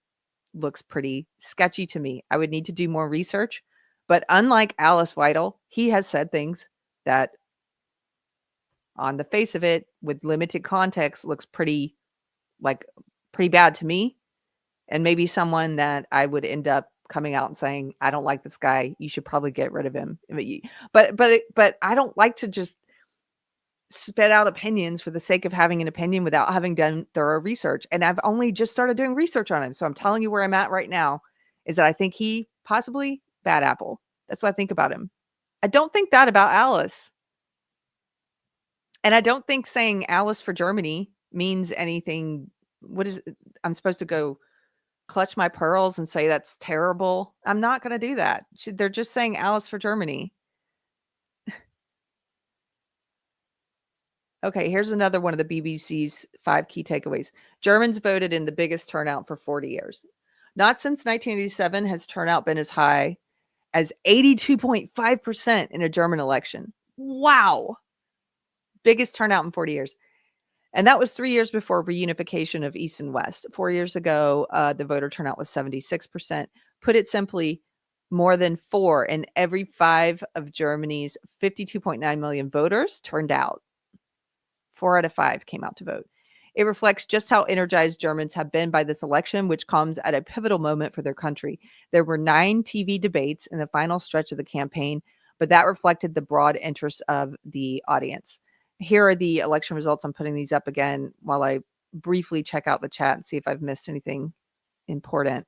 looks pretty sketchy to me. I would need to do more research. But unlike Alice Weidel, he has said things that, on the face of it, with limited context, looks pretty bad to me. And maybe someone that I would end up coming out and saying, I don't like this guy. You should probably get rid of him. But I don't like to just spit out opinions for the sake of having an opinion without having done thorough research. And I've only just started doing research on him. So I'm telling you where I'm at right now is that I think he possibly bad apple. That's what I think about him. I don't think that about Alice. And I don't think saying Alice for Germany means anything. What is it? I'm supposed to go clutch my pearls and say that's terrible. I'm not going to do that. They're just saying Alice for Germany. Okay, here's another one of the BBC's 5 key takeaways. Germans voted in the biggest turnout for 40 years. Not since 1987 has turnout been as high as 82.5% in a German election. Wow. Biggest turnout in 40 years. And that was 3 years before reunification of East and West. 4 years ago, the voter turnout was 76%. Put it simply, more than 4 in every 5 of Germany's 52.9 million voters turned out. 4 out of 5 came out to vote. It reflects just how energized Germans have been by this election, which comes at a pivotal moment for their country. There were 9 TV debates in the final stretch of the campaign, but that reflected the broad interest of the audience. Here are the election results. I'm putting these up again while I briefly check out the chat and see if I've missed anything important.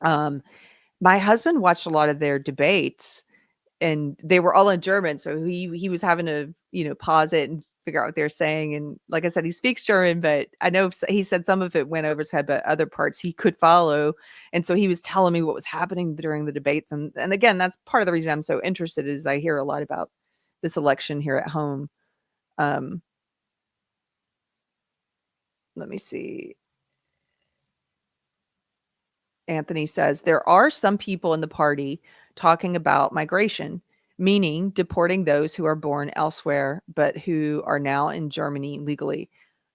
My husband watched a lot of their debates, and they were all in German, so he was having to, pause it and figure out what they're saying. And like I said, he speaks German, but I know he said some of it went over his head, but other parts he could follow. And so he was telling me what was happening during the debates. And again, that's part of the reason I'm so interested, is I hear a lot about this election here at home. Let me see. Anthony says, there are some people in the party talking about migration, meaning deporting those who are born elsewhere, but who are now in Germany legally.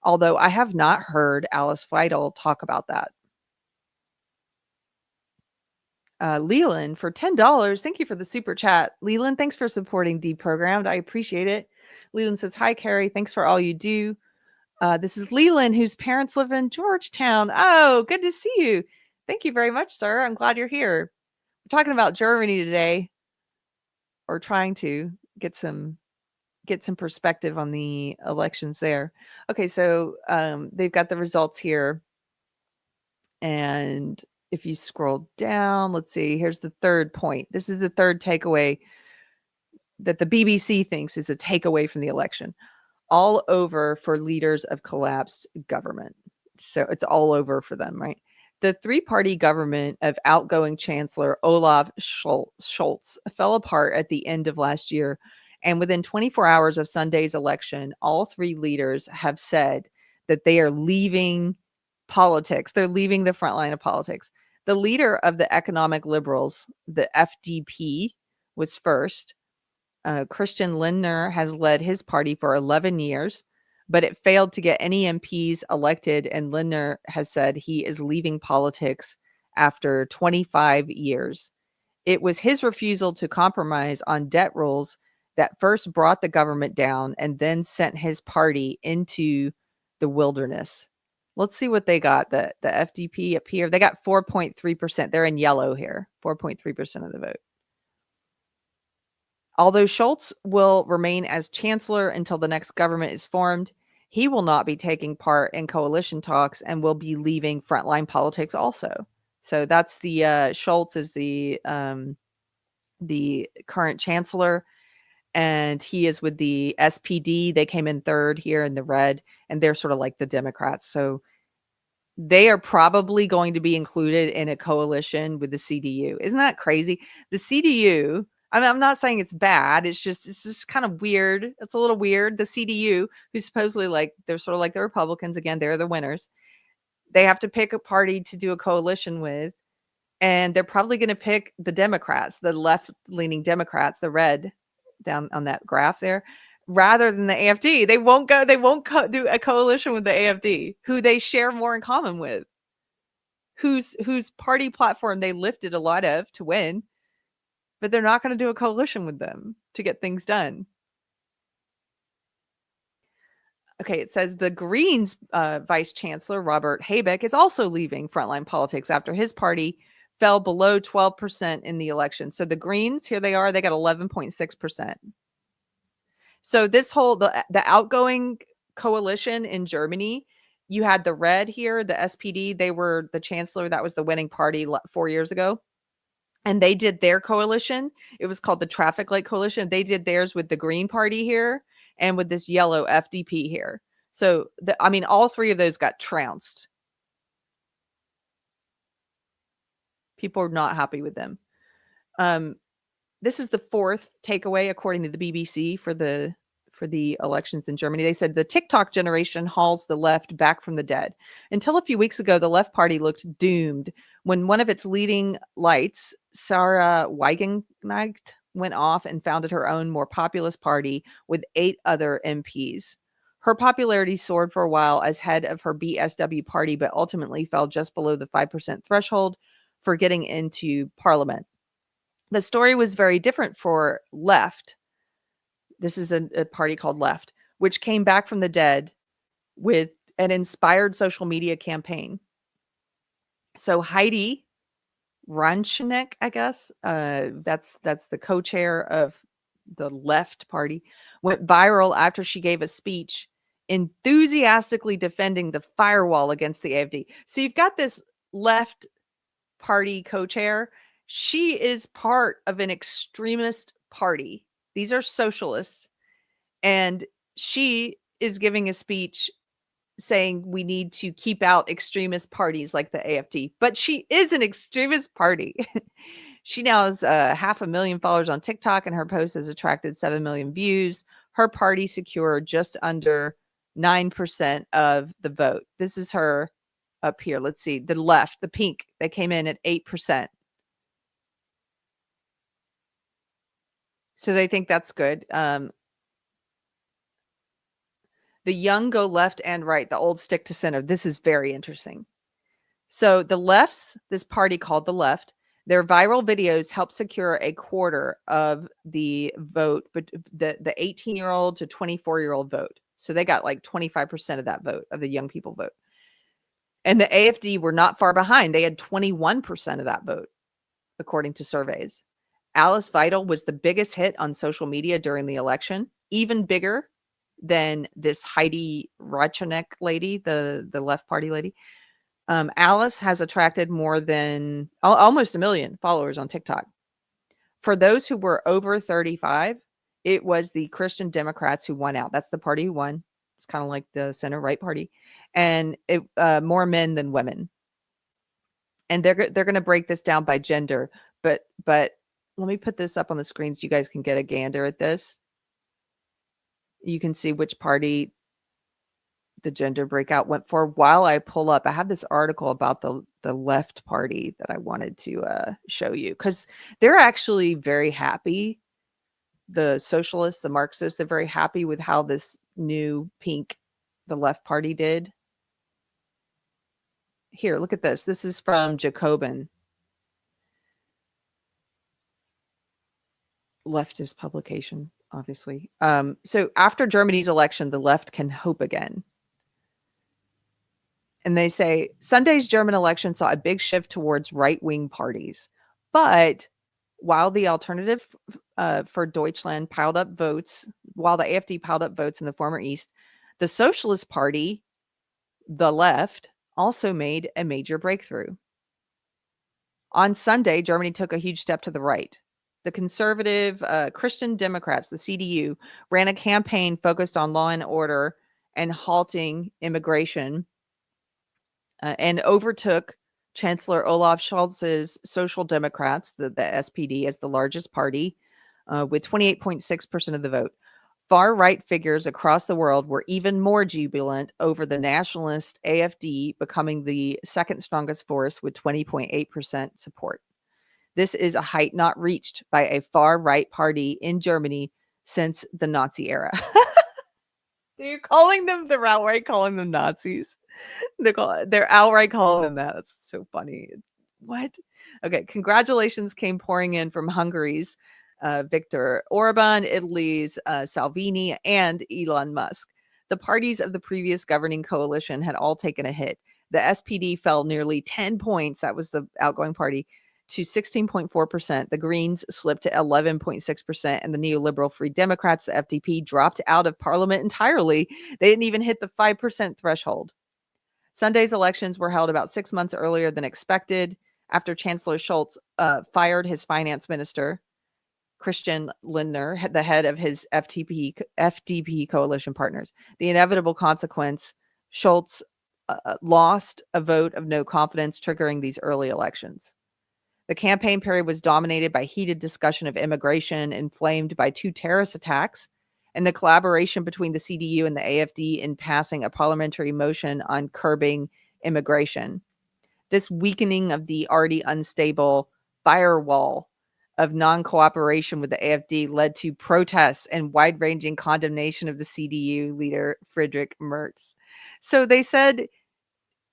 Although I have not heard Alice Weidel talk about that. Leland for $10. Thank you for the super chat. Leland, thanks for supporting Deprogrammed. I appreciate it. Leland says, hi, Keri. Thanks for all you do. This is Leland, whose parents live in Georgetown. Oh, good to see you. Thank you very much, sir. I'm glad you're here. We're talking about Germany today, or trying to get some perspective on the elections there. Okay, so they've got the results here. And if you scroll down, let's see, here's the third point. This is the third takeaway that the BBC thinks is a takeaway from the election. All over for leaders of collapsed government. So it's all over for them, right? The three-party government of outgoing Chancellor Olaf Scholz fell apart at the end of last year. And within 24 hours of Sunday's election, all three leaders have said that they are leaving politics. They're leaving the front line of politics. The leader of the economic liberals, the FDP, was first. Christian Lindner has led his party for 11 years, but it failed to get any MPs elected, and Lindner has said he is leaving politics after 25 years. It was his refusal to compromise on debt rules that first brought the government down and then sent his party into the wilderness. Let's see what they got. The FDP up here, they got 4.3%. They're in yellow here, 4.3% of the vote. Although Scholz will remain as chancellor until the next government is formed, he will not be taking part in coalition talks and will be leaving frontline politics also. So that's the Scholz is the current chancellor, and he is with the SPD. They came in third here in the red, and they're sort of like the Democrats. So they are probably going to be included in a coalition with the CDU. Isn't that crazy? The CDU, I mean, I'm not saying it's bad. It's just kind of weird. It's a little weird. The CDU, who's supposedly they're sort of like the Republicans again, they're the winners. They have to pick a party to do a coalition with, and they're probably going to pick the Democrats, the left-leaning Democrats, the red down on that graph there, rather than the AfD. They won't do a coalition with the AfD, who they share more in common with, whose party platform they lifted a lot of to win. But they're not going to do a coalition with them to get things done. Okay, it says the Greens Vice Chancellor, Robert Habeck, is also leaving frontline politics after his party fell below 12% in the election. So the Greens, here they are, they got 11.6%. So this whole, the outgoing coalition in Germany, you had the red here, the SPD, they were the chancellor, that was the winning party 4 years ago. And they did their coalition. It was called the Traffic Light Coalition. They did theirs with the Green Party here and with this yellow FDP here. So, all three of those got trounced. People are not happy with them. This is the fourth takeaway, according to the BBC, for the elections in Germany. They said the TikTok generation hauls the left back from the dead. Until a few weeks ago, the left party looked doomed when one of its leading lights, Sarah Wagenknecht, went off and founded her own more populist party with 8 other MPs. Her popularity soared for a while as head of her BSW party, but ultimately fell just below the 5% threshold for getting into parliament. The story was very different for Left. This is a party called Left, which came back from the dead with an inspired social media campaign. So Heidi Ranchenek, I guess, that's the co-chair of the Left party, went viral after she gave a speech enthusiastically defending the firewall against the AfD. So you've got this left party co-chair. She is part of an extremist party. These are socialists. And she is giving a speech saying we need to keep out extremist parties like the AfD. But she is an extremist party. She now has 500,000 followers on TikTok, and her post has attracted 7 million views. Her party secured just under 9% of the vote. This is her up here. Let's see. The left, the pink, they came in at 8%. So they think that's good. The young go left and right. The old stick to center. This is very interesting. So the left's, this party called the left, their viral videos help secure a quarter of the vote, but the 18-year-old to 24-year-old vote. So they got like 25% of that vote, of the young people vote. And the AfD were not far behind. They had 21% of that vote, according to surveys. Alice Weidel was the biggest hit on social media during the election, even bigger than this Heidi Rachanek lady, the left party lady. Alice has attracted more than almost 1 million followers on TikTok. For those who were over 35, it was the Christian Democrats who won out. That's the party who won. It's kind of like the center-right party. And it more men than women. And they're going to break this down by gender. But let me put this up on the screen so you guys can get a gander at this. You can see which party the gender breakout went for. While I pull up, I have this article about the left party that I wanted to show you, because they're actually very happy. The socialists, the Marxists, they're very happy with how this new pink, the left party did. Here, look at this. This is from Jacobin. Leftist publication, obviously. So after Germany's election, the left can hope again. And they say Sunday's German election saw a big shift towards right-wing parties. But while the alternative for Deutschland piled up votes, while the AfD piled up votes in the former East, the Socialist Party, the left, also made a major breakthrough. On Sunday, Germany took a huge step to the right. The conservative Christian Democrats, the CDU, ran a campaign focused on law and order and halting immigration, and overtook Chancellor Olaf Scholz's Social Democrats, the SPD, as the largest party, with 28.6% of the vote. Far-right figures across the world were even more jubilant over the nationalist AfD becoming the second strongest force with 20.8% support. This is a height not reached by a far-right party in Germany since the Nazi era. They're calling them, they're outright calling them Nazis. They're outright calling them that. That's so funny. What? Okay, congratulations came pouring in from Hungary's Viktor Orban, Italy's Salvini, and Elon Musk. The parties of the previous governing coalition had all taken a hit. The SPD fell nearly 10 points, that was the outgoing party, to 16.4%. The Greens slipped to 11.6%, and the neoliberal Free Democrats, the FDP, dropped out of parliament entirely. They didn't even hit the 5% threshold. Sunday's elections were held about 6 months earlier than expected, after Chancellor Scholz fired his finance minister, Christian Lindner, the head of his FDP coalition partners. The inevitable consequence, Scholz lost a vote of no confidence, triggering these early elections. The campaign period was dominated by heated discussion of immigration, inflamed by 2 terrorist attacks, and the collaboration between the CDU and the AfD in passing a parliamentary motion on curbing immigration. This weakening of the already unstable firewall of non-cooperation with the AfD led to protests and wide-ranging condemnation of the CDU leader, Friedrich Merz. So they said,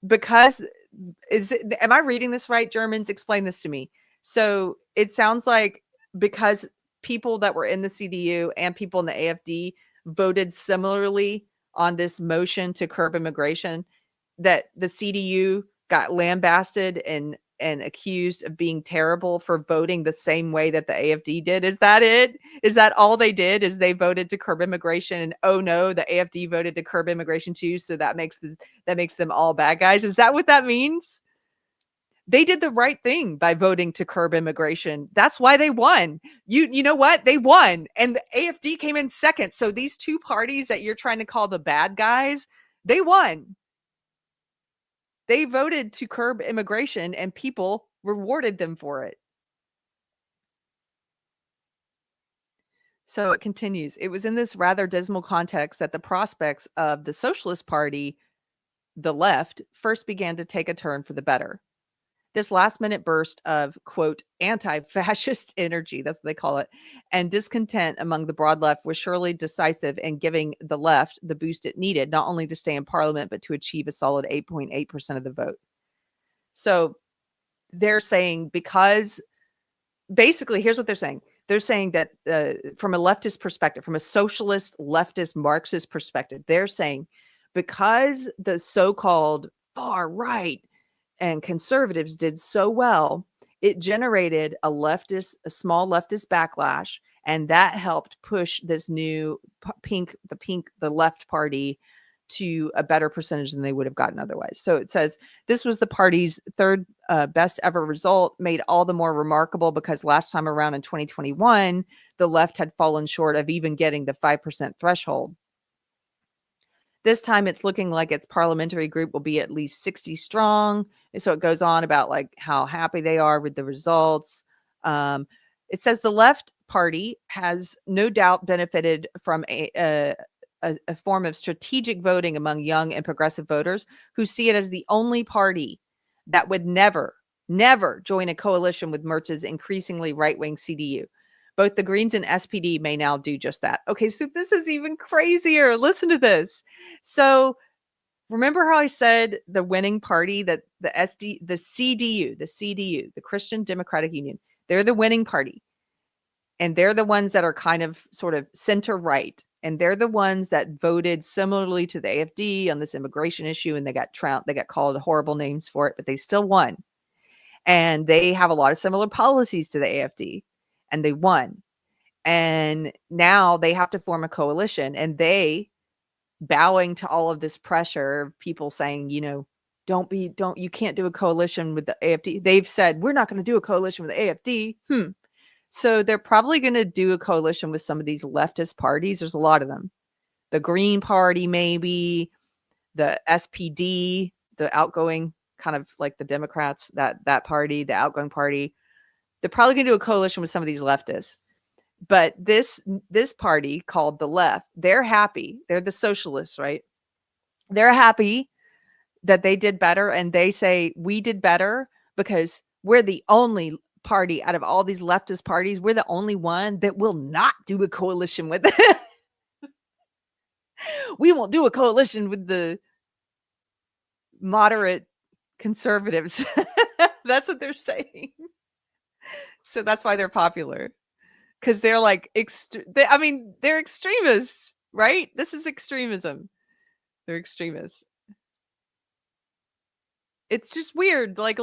because, am I reading this right? Germans, explain this to me. So it sounds like because people that were in the CDU and people in the AfD voted similarly on this motion to curb immigration, that the CDU got lambasted and and accused of being terrible for voting the same way that the AfD did. Is that it? Is that all they did? Is they voted to curb immigration, and oh no, the AfD voted to curb immigration too, so that makes them all bad guys? Is that what that means? They did the right thing by voting to curb immigration. That's why they won. You know what? They won, and the AfD came in second. So these two parties that you're trying to call the bad guys, they won. They voted to curb immigration, and people rewarded them for it. So it continues. It was in this rather dismal context that the prospects of the Socialist Party, the left, first began to take a turn for the better. This last-minute burst of, quote, anti-fascist energy, that's what they call it, and discontent among the broad left was surely decisive in giving the left the boost it needed, not only to stay in parliament, but to achieve a solid 8.8% of the vote. So they're saying, because basically, here's what they're saying. They're saying that from a leftist perspective, from a socialist, leftist, Marxist perspective, they're saying because the so-called far right and conservatives did so well, it generated a small leftist backlash, and that helped push this new the left party to a better percentage than they would have gotten otherwise. So it says this was the party's third best ever result, made all the more remarkable because last time around in 2021, the left had fallen short of even getting the 5% threshold. This time it's looking like its parliamentary group will be at least 60 strong. And so it goes on about like how happy they are with the results. It says the left party has no doubt benefited from a form of strategic voting among young and progressive voters who see it as the only party that would never join a coalition with Mertz's increasingly right-wing CDU. Both the Greens and SPD may now do just that. Okay, so this is even crazier. Listen to this. So remember how I said the winning party, that the CDU, the Christian Democratic Union, they're the winning party. And they're the ones that are kind of sort of center right. And they're the ones that voted similarly to the AfD on this immigration issue. And they got called horrible names for it, but they still won. And they have a lot of similar policies to the AfD, and they won. And now they have to form a coalition, and they, bowing to all of this pressure of people saying, you know, you can't do a coalition with the AfD. They've said, we're not going to do a coalition with the AfD. So they're probably going to do a coalition with some of these leftist parties. There's a lot of them. The Green Party, maybe the SPD, the outgoing, kind of like the Democrats, that party, the outgoing party. They're probably going to do a coalition with some of these leftists. But this party called the left, they're happy. They're the socialists, right? They're happy that they did better. And they say, we did better because we're the only party out of all these leftist parties. We're the only one that will not do a coalition with it. We won't do a coalition with the moderate conservatives. That's what they're saying. So that's why they're popular. Because they're like, they're extremists, right? This is extremism. They're extremists. It's just weird. Like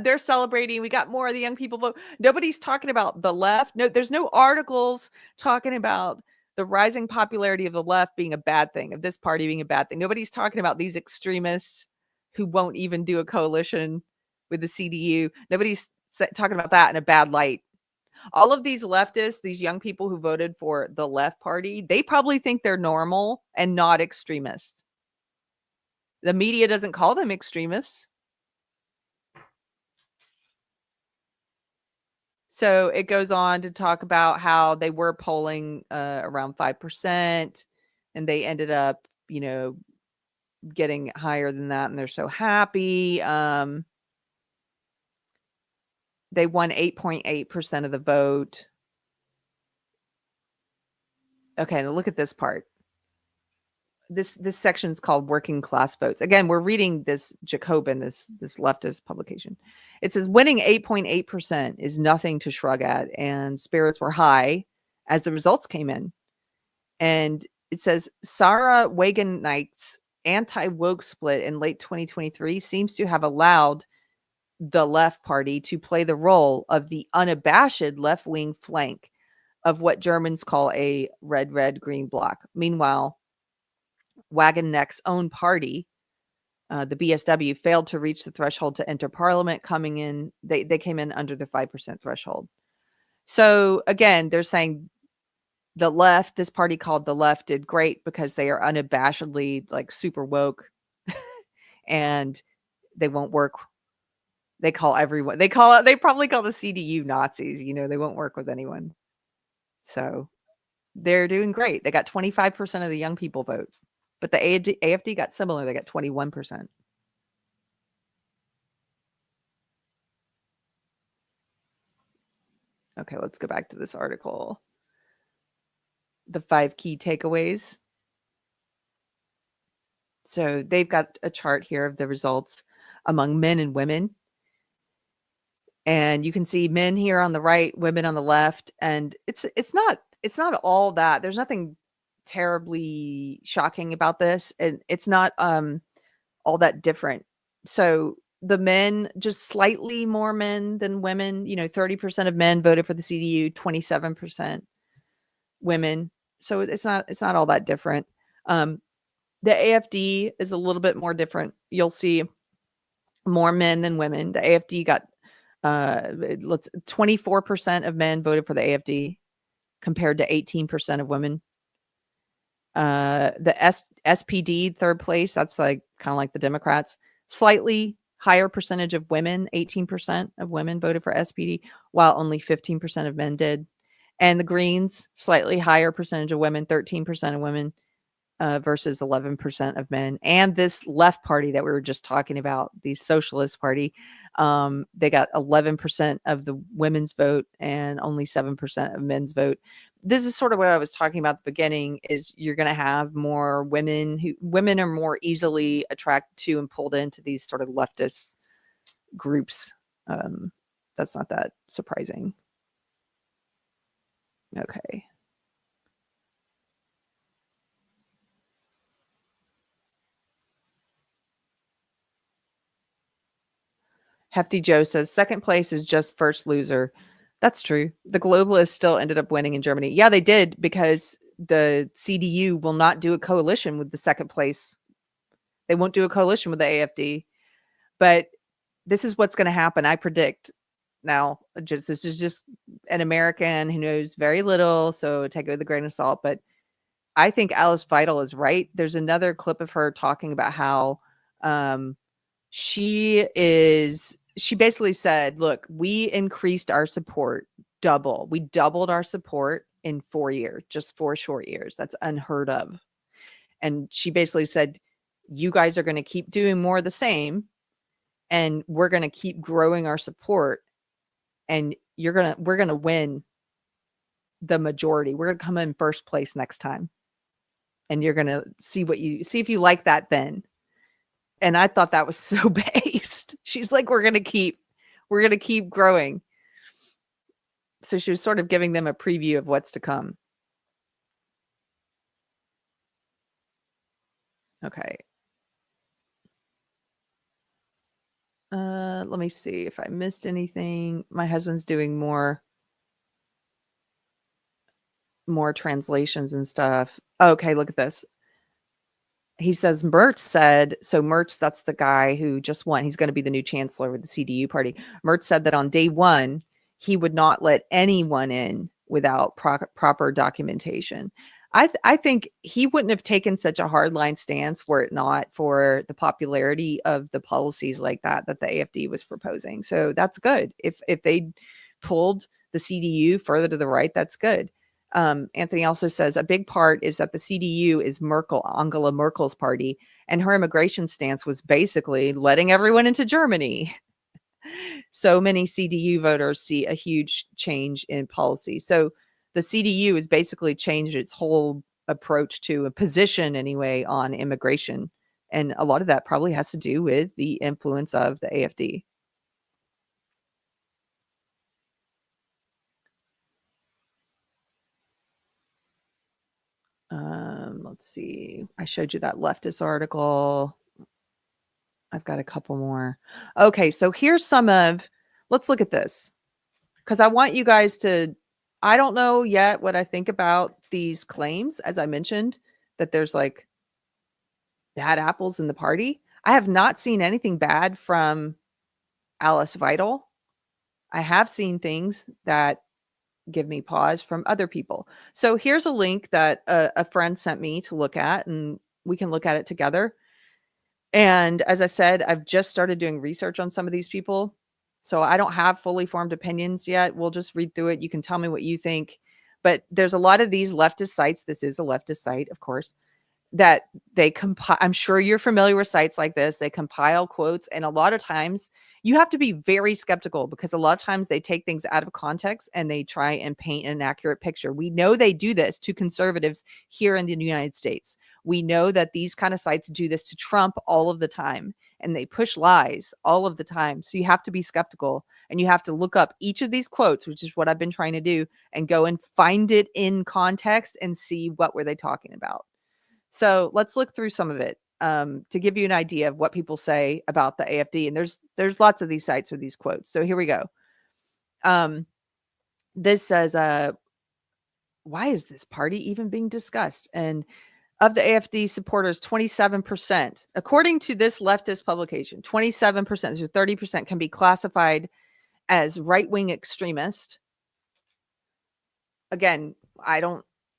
they're celebrating. We got more of the young people vote. Nobody's talking about the left. No, there's no articles talking about the rising popularity of the left being a bad thing, of this party being a bad thing. Nobody's talking about these extremists who won't even do a coalition with the CDU. Nobody's talking about that in a bad light. All of these leftists, these young people who voted for the left party, they probably think they're normal and not extremists. The media doesn't call them extremists. So it goes on to talk about how they were polling around 5%, and they ended up, getting higher than that, and they're so happy. They won 8.8% of the vote. Okay, now look at this part. This section is called working class votes. Again, we're reading this Jacobin, this leftist publication. It says winning 8.8% is nothing to shrug at, and spirits were high as the results came in. And it says Sarah Wagenknecht's anti-woke split in late 2023 seems to have allowed the left party to play the role of the unabashed left-wing flank of what Germans call a red-red-green bloc. Meanwhile, Wagenknecht's own party, the BSW, failed to reach the threshold to enter parliament, they came in under the 5% threshold. So again, they're saying the left, this party called the left, did great because they are unabashedly like super woke and they won't work. They call everyone, they probably call the CDU Nazis, they won't work with anyone. So they're doing great. They got 25% of the young people vote, but the AfD got similar. They got 21%. Okay, let's go back to this article. The 5 key takeaways. So they've got a chart here of the results among men and women. And you can see men here on the right, women on the left, and it's not all that. There's nothing terribly shocking about this, and it's not all that different. So the men, just slightly more men than women, 30% of men voted for the CDU, 27% women. So it's not all that different. The AfD is a little bit more different. You'll see more men than women. The AfD got 24% of men voted for the AfD compared to 18% of women. The SPD, third place, that's like kind of like the Democrats, slightly higher percentage of women, 18% of women voted for SPD, while only 15% of men did. And the Greens, slightly higher percentage of women, 13% of women versus 11% of men. And this left party that we were just talking about, the Socialist Party, they got 11% of the women's vote and only 7% of men's vote. This is sort of what I was talking about at the beginning, is you're going to have more women are more easily attracted to and pulled into these sort of leftist groups. That's not that surprising. Okay. Hefty Joe says, second place is just first loser. That's true. The globalists still ended up winning in Germany. Yeah, they did, because the CDU will not do a coalition with the second place. They won't do a coalition with the AfD. But this is what's going to happen, I predict. Now, this is just an American who knows very little, so take it with a grain of salt. But I think Alice Weidel is right. There's another clip of her talking about how she basically said, look, we increased our support double. We doubled our support in 4 years, just 4 short years. That's unheard of. And she basically said, you guys are going to keep doing more of the same, and we're going to keep growing our support, and we're going to win the majority. We're going to come in first place next time. And you're going to see if you like that then. And I thought that was so based. She's like, we're going to keep growing. So she was sort of giving them a preview of what's to come. Okay. Let me see if I missed anything. My husband's doing more translations and stuff. Okay, look at this. He says Merz said, so Merz, that's the guy who just won. He's going to be the new chancellor of the CDU party. Merz said that on day one, he would not let anyone in without proper documentation. I think he wouldn't have taken such a hardline stance were it not for the popularity of the policies like that the AfD was proposing. So that's good. If they pulled the CDU further to the right, that's good. Anthony also says a big part is that the CDU is Angela Merkel's party, and her immigration stance was basically letting everyone into Germany. So many CDU voters see a huge change in policy. So the CDU has basically changed its whole approach to a position anyway on immigration. And a lot of that probably has to do with the influence of the AfD. Let's see. I showed you that leftist article. I've got a couple more. Okay, so here's let's look at this, because I want you guys to, I don't know yet what I think about these claims, as I mentioned, that there's like bad apples in the party. I have not seen anything bad from Alice Weidel. I have seen things that give me pause from other people. So here's a link that a friend sent me to look at, and we can look at it together. And as I said, I've just started doing research on some of these people. So I don't have fully formed opinions yet. We'll just read through it. You can tell me what you think. But there's a lot of these leftist sites. This is a leftist site, of course, that they compile. I'm sure you're familiar with sites like this. They compile quotes. And a lot of times you have to be very skeptical, because a lot of times they take things out of context and they try and paint an accurate picture. We know they do this to conservatives here in the United States. We know that these kind of sites do this to Trump all of the time, and they push lies all of the time. So you have to be skeptical, and you have to look up each of these quotes, which is what I've been trying to do, and go and find it in context and see what were they talking about. So let's look through some of it to give you an idea of what people say about the AfD. And there's lots of these sites with these quotes. So here we go. This says, why is this party even being discussed? And of the AfD supporters, 27%, according to this leftist publication, 27%, so 30% can be classified as right-wing extremist. Again,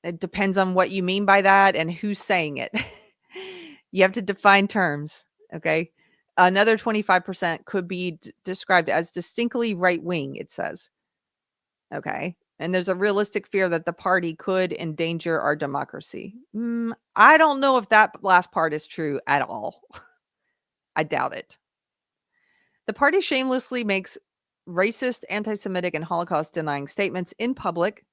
it depends on what you mean by that and who's saying it. You have to define terms, okay? Another 25% could be described as distinctly right-wing, it says. Okay. And there's a realistic fear that the party could endanger our democracy. I don't know if that last part is true at all. I doubt it. The party shamelessly makes racist, anti-Semitic, and Holocaust-denying statements in public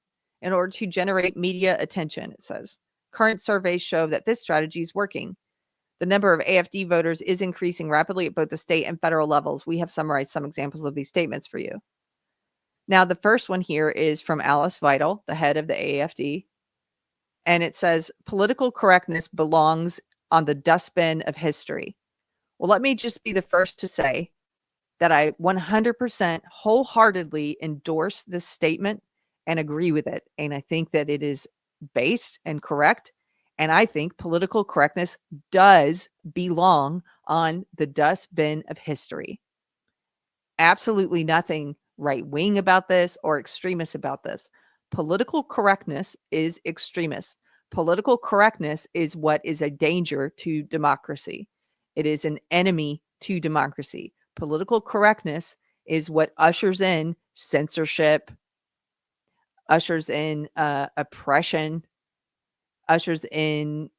in order to generate media attention, it says. Current surveys show that this strategy is working. The number of AfD voters is increasing rapidly at both the state and federal levels. We have summarized some examples of these statements for you. Now, the first one here is from Alice Weidel, the head of the AfD. And it says, political correctness belongs on the dustbin of history. Well, let me just be the first to say that I 100% wholeheartedly endorse this statement and agree with it. And I think that it is based and correct. And I think political correctness does belong on the dustbin of history. Absolutely nothing right-wing about this or extremist about this. Political correctness is extremist. Political correctness is what is a danger to democracy. It is an enemy to democracy. Political correctness is what ushers in censorship, ushers in oppression, ushers in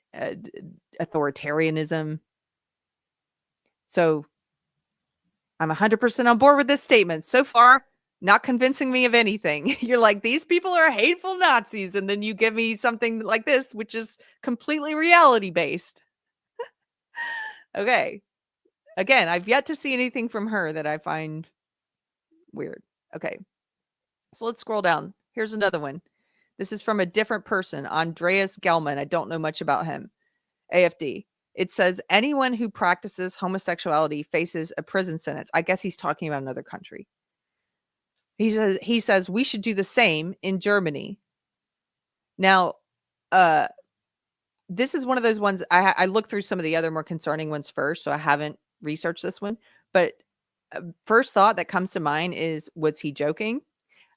authoritarianism. So I'm 100% on board with this statement. So far, not convincing me of anything. You're like, these people are hateful Nazis. And then you give me something like this, which is completely reality-based. Okay. Again, I've yet to see anything from her that I find weird. Okay. So let's scroll down. Here's another one. This is from a different person, Andreas Gelman. I don't know much about him. AfD. It says anyone who practices homosexuality faces a prison sentence. I guess he's talking about another country. He says we should do the same in Germany. Now, this is one of those ones I looked through some of the other more concerning ones first, so I haven't researched this one. But first thought that comes to mind is, was he joking?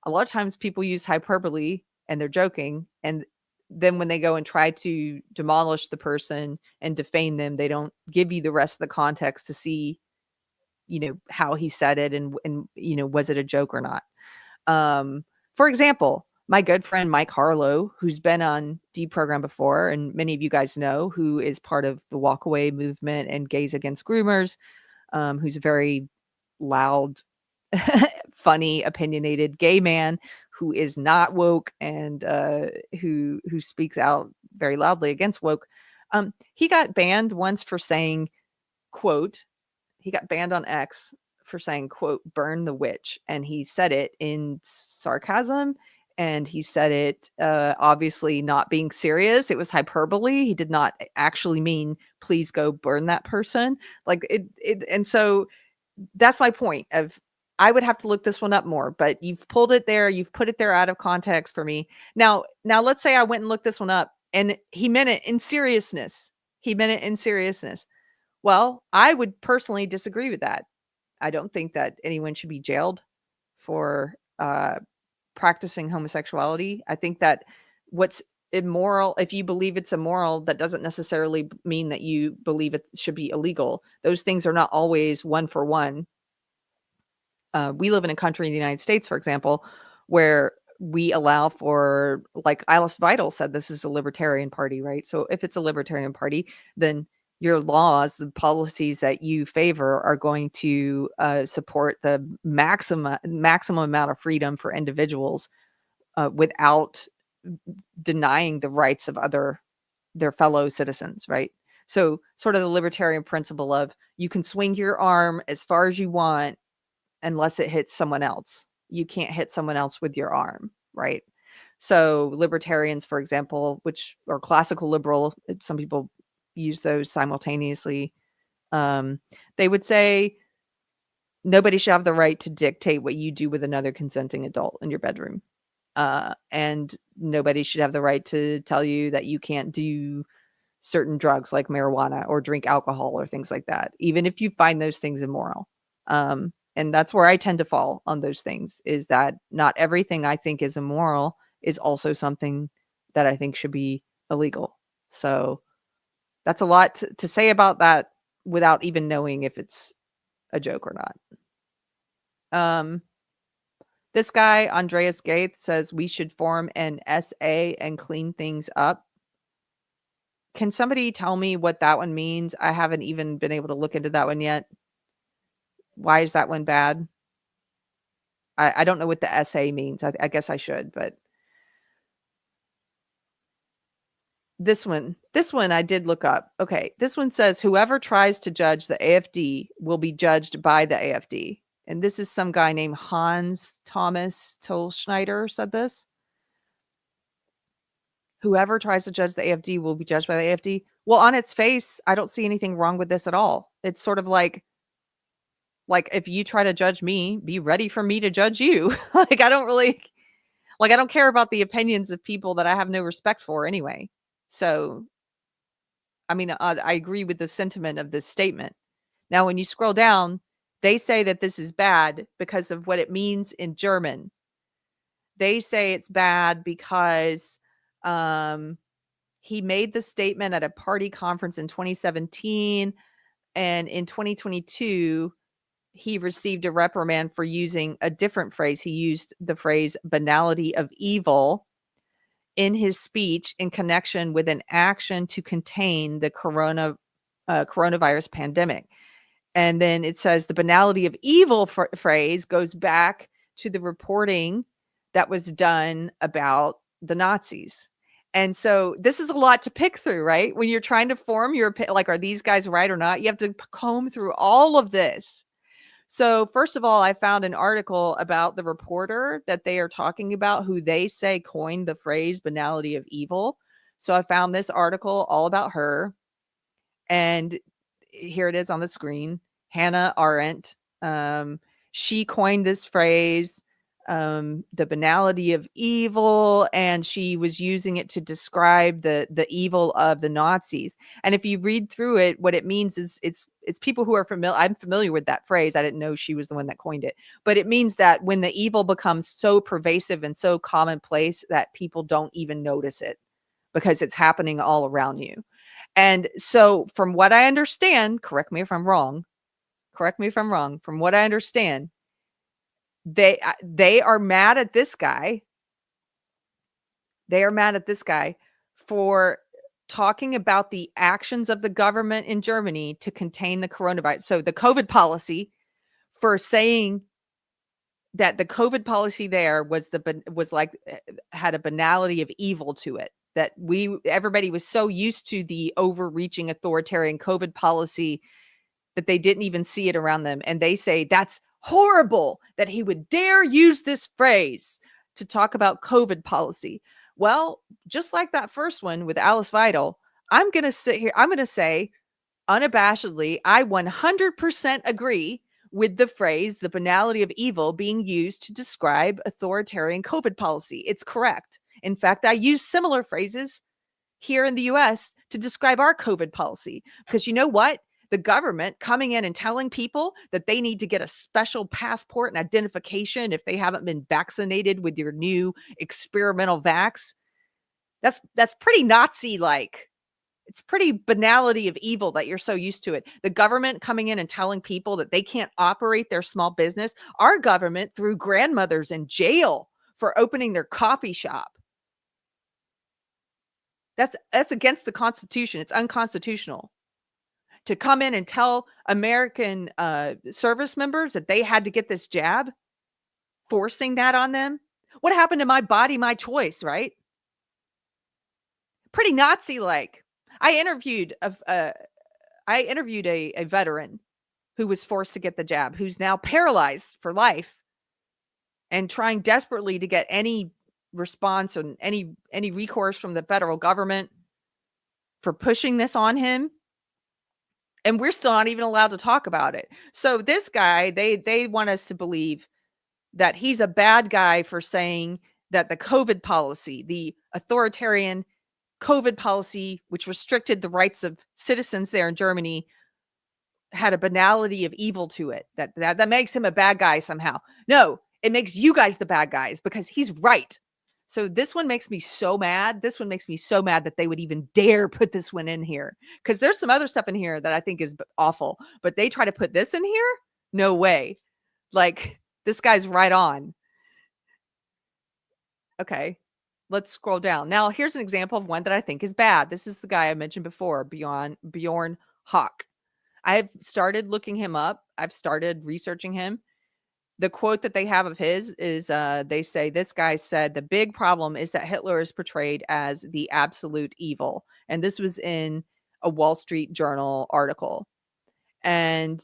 A lot of times people use hyperbole and they're joking, and then when they go and try to demolish the person and defame them, they don't give you the rest of the context to see, how he said it and was it a joke or not? For example, my good friend Mike Harlow, who's been on Deprogrammed before, and many of you guys know, who is part of the walkaway movement and Gays Against Groomers, who's a very loud, funny, opinionated gay man who is not woke and who speaks out very loudly against woke. He got banned once for saying, quote, he got banned on X for saying, quote, burn the witch. And he said it in sarcasm and he said it obviously not being serious. It was hyperbole. He did not actually mean please go burn that person. Like it and so that's my point of I would have to look this one up more, but you've pulled it there, you've put it there out of context for me. Now let's say I went and looked this one up and he meant it in seriousness. He meant it in seriousness. Well, I would personally disagree with that. I don't think that anyone should be jailed for practicing homosexuality. I think that what's immoral, if you believe it's immoral, that doesn't necessarily mean that you believe it should be illegal. Those things are not always one for one. We live in a country in the United States, for example, where we allow for, like Alice Weidel said, this is a libertarian party, right? So if it's a libertarian party, then your laws, the policies that you favor are going to support the maximum amount of freedom for individuals without denying the rights of their fellow citizens, right? So sort of the libertarian principle of you can swing your arm as far as you want unless it hits someone else. You can't hit someone else with your arm, right? So libertarians, for example, which are classical liberal, some people use those simultaneously. They would say nobody should have the right to dictate what you do with another consenting adult in your bedroom. And nobody should have the right to tell you that you can't do certain drugs like marijuana or drink alcohol or things like that, even if you find those things immoral. And that's where I tend to fall on those things, is that not everything I think is immoral is also something that I think should be illegal. So that's a lot to say about that without even knowing if it's a joke or not. This guy, Andreas Gaith, says we should form an SA and clean things up. Can somebody tell me what that one means? I haven't even been able to look into that one yet. Why is that one bad? I don't know what the SA means. I guess I should, but this one I did look up. Okay, this one says whoever tries to judge the AfD will be judged by the AfD. And this is some guy named Hans Thomas Tolschneider said this. Whoever tries to judge the AfD will be judged by the AfD. Well, on its face, I don't see anything wrong with this at all. It's sort of like if you try to judge me, be ready for me to judge you. I don't care about the opinions of people that I have no respect for anyway. So, I mean, I agree with the sentiment of this statement. Now, when you scroll down, they say that this is bad because of what it means in German. They say it's bad because he made the statement at a party conference in 2017, and in 2022, he received a reprimand for using a different phrase. He used the phrase banality of evil in his speech in connection with an action to contain the coronavirus pandemic. And then it says the banality of evil phrase goes back to the reporting that was done about the Nazis. And so this is a lot to pick through, right? When you're trying to form your, like, are these guys right or not? You have to comb through all of this. So first of all, I found an article about the reporter that they are talking about, who they say coined the phrase banality of evil. So I found this article all about her. And here it is on the screen. Hannah Arendt. She coined this phrase, the banality of evil, and she was using it to describe the evil of the Nazis. And if you read through it, what it means is it's people who are familiar. I'm familiar with that phrase. I didn't know she was the one that coined it, but it means that when the evil becomes so pervasive and so commonplace that people don't even notice it because it's happening all around you. And so from what I understand, correct me if I'm wrong, from what I understand, they are mad at this guy. They are mad at this guy for talking about the actions of the government in Germany to contain the coronavirus. So the COVID policy, for saying that the COVID policy there had a banality of evil to it. That everybody was so used to the overreaching authoritarian COVID policy that they didn't even see it around them. And they say that's horrible that he would dare use this phrase to talk about COVID policy. Well, just like that first one with Alice Weidel, I'm going to sit here. I'm going to say unabashedly, I 100% agree with the phrase, the banality of evil, being used to describe authoritarian COVID policy. It's correct. In fact, I use similar phrases here in the US to describe our COVID policy. Because you know what? The government coming in and telling people that they need to get a special passport and identification if they haven't been vaccinated with your new experimental vax. That's pretty Nazi-like. It's pretty banality of evil that you're so used to it. The government coming in and telling people that they can't operate their small business. Our government threw grandmothers in jail for opening their coffee shop. That's against the Constitution. It's unconstitutional to come in and tell American service members that they had to get this jab, forcing that on them. What happened to my body, my choice, right? Pretty Nazi-like. I interviewed a veteran who was forced to get the jab, who's now paralyzed for life and trying desperately to get any response and any recourse from the federal government for pushing this on him. And we're still not even allowed to talk about it. So this guy, they want us to believe that he's a bad guy for saying that the COVID policy, the authoritarian COVID policy, which restricted the rights of citizens there in Germany, had a banality of evil to it. That makes him a bad guy somehow. No, it makes you guys the bad guys because he's right. So this one makes me so mad. This one makes me so mad that they would even dare put this one in here. Because there's some other stuff in here that I think is awful. But they try to put this in here? No way. Like, this guy's right on. Okay. Let's scroll down. Now, here's an example of one that I think is bad. This is the guy I mentioned before, Bjorn Hawk. I've started looking him up. I've started researching him. The quote that they have of his is, they say, this guy said, the big problem is that Hitler is portrayed as the absolute evil. And this was in a Wall Street Journal article. And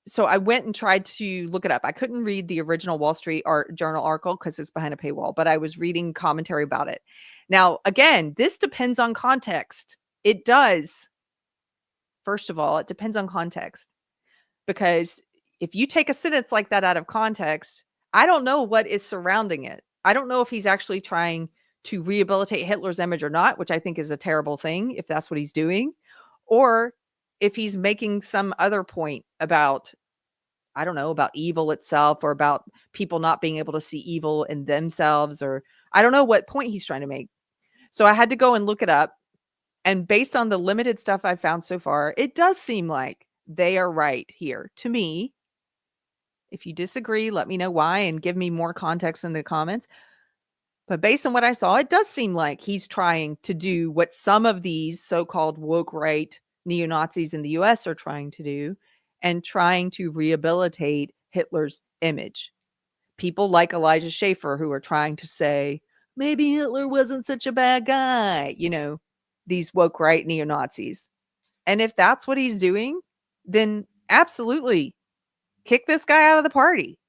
so I went and tried to look it up. I couldn't read the original Wall Street Journal article because it's behind a paywall, but I was reading commentary about it. Now, again, this depends on context. It does. First of all, it depends on context. Because if you take a sentence like that out of context, I don't know what is surrounding it. I don't know if he's actually trying to rehabilitate Hitler's image or not, which I think is a terrible thing if that's what he's doing, or if he's making some other point about, I don't know, about evil itself or about people not being able to see evil in themselves, or I don't know what point he's trying to make. So I had to go and look it up. And based on the limited stuff I've found so far, it does seem like they are right here to me. If you disagree, let me know why and give me more context in the comments. But based on what I saw, it does seem like he's trying to do what some of these so-called woke right neo-Nazis in the US are trying to do, and trying to rehabilitate Hitler's image. People like Elijah Schaffer who are trying to say, maybe Hitler wasn't such a bad guy, you know, these woke right neo-Nazis. And if that's what he's doing, then absolutely kick this guy out of the party.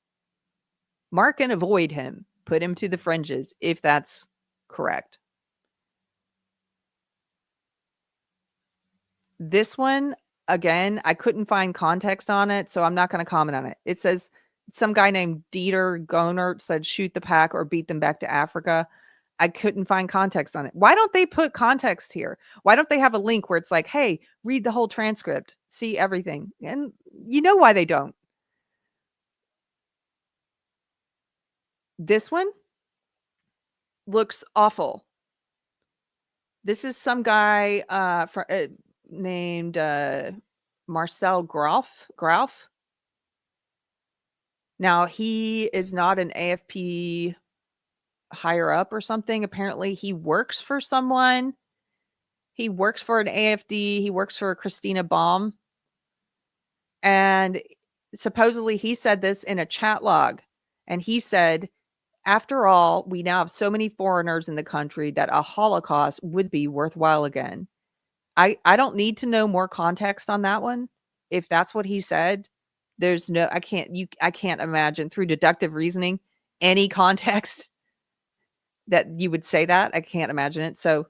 Mark and avoid him. Put him to the fringes if that's correct. This one, again, I couldn't find context on it, so I'm not going to comment on it. It says some guy named Dieter Gonert said shoot the pack or beat them back to Africa. I couldn't find context on it. Why don't they put context here? Why don't they have a link where it's like, hey, read the whole transcript, see everything? And you know why they don't. This one looks awful. This is some guy named Marcel Grauf. Now, he is not an AFP higher up or something. Apparently, he works for someone. He works for an AFD. He works for Christina Baum. And supposedly he said this in a chat log. And he said, after all, we now have so many foreigners in the country that a Holocaust would be worthwhile again. I don't need to know more context on that one. If that's what he said, there's no, I can't imagine through deductive reasoning any context that you would say that. I can't imagine it. So,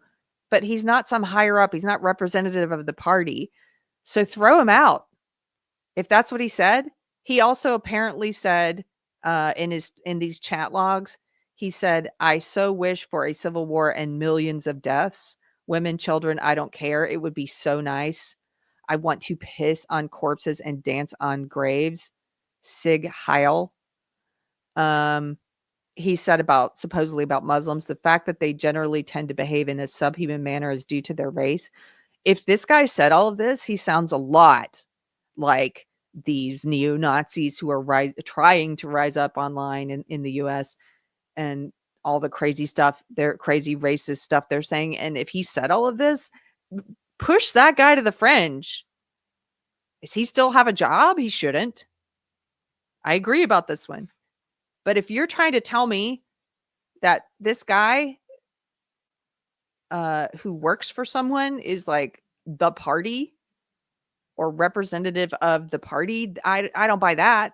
but he's not some higher up. He's not representative of the party. So throw him out. If that's what he said. He also apparently said in these chat logs, he said, "I so wish for a civil war and millions of deaths. Women, children, I don't care. It would be so nice. I want to piss on corpses and dance on graves." Sig Heil. He said supposedly about Muslims, the fact that they generally tend to behave in a subhuman manner is due to their race. If this guy said all of this, he sounds a lot like these neo-Nazis who are trying to rise up online in the US and all the crazy stuff, their crazy racist stuff they're saying. And if he said all of this, push that guy to the fringe. Does he still have a job? He shouldn't. I agree about this one. But if you're trying to tell me that this guy who works for someone is like the party or representative of the party, I don't buy that.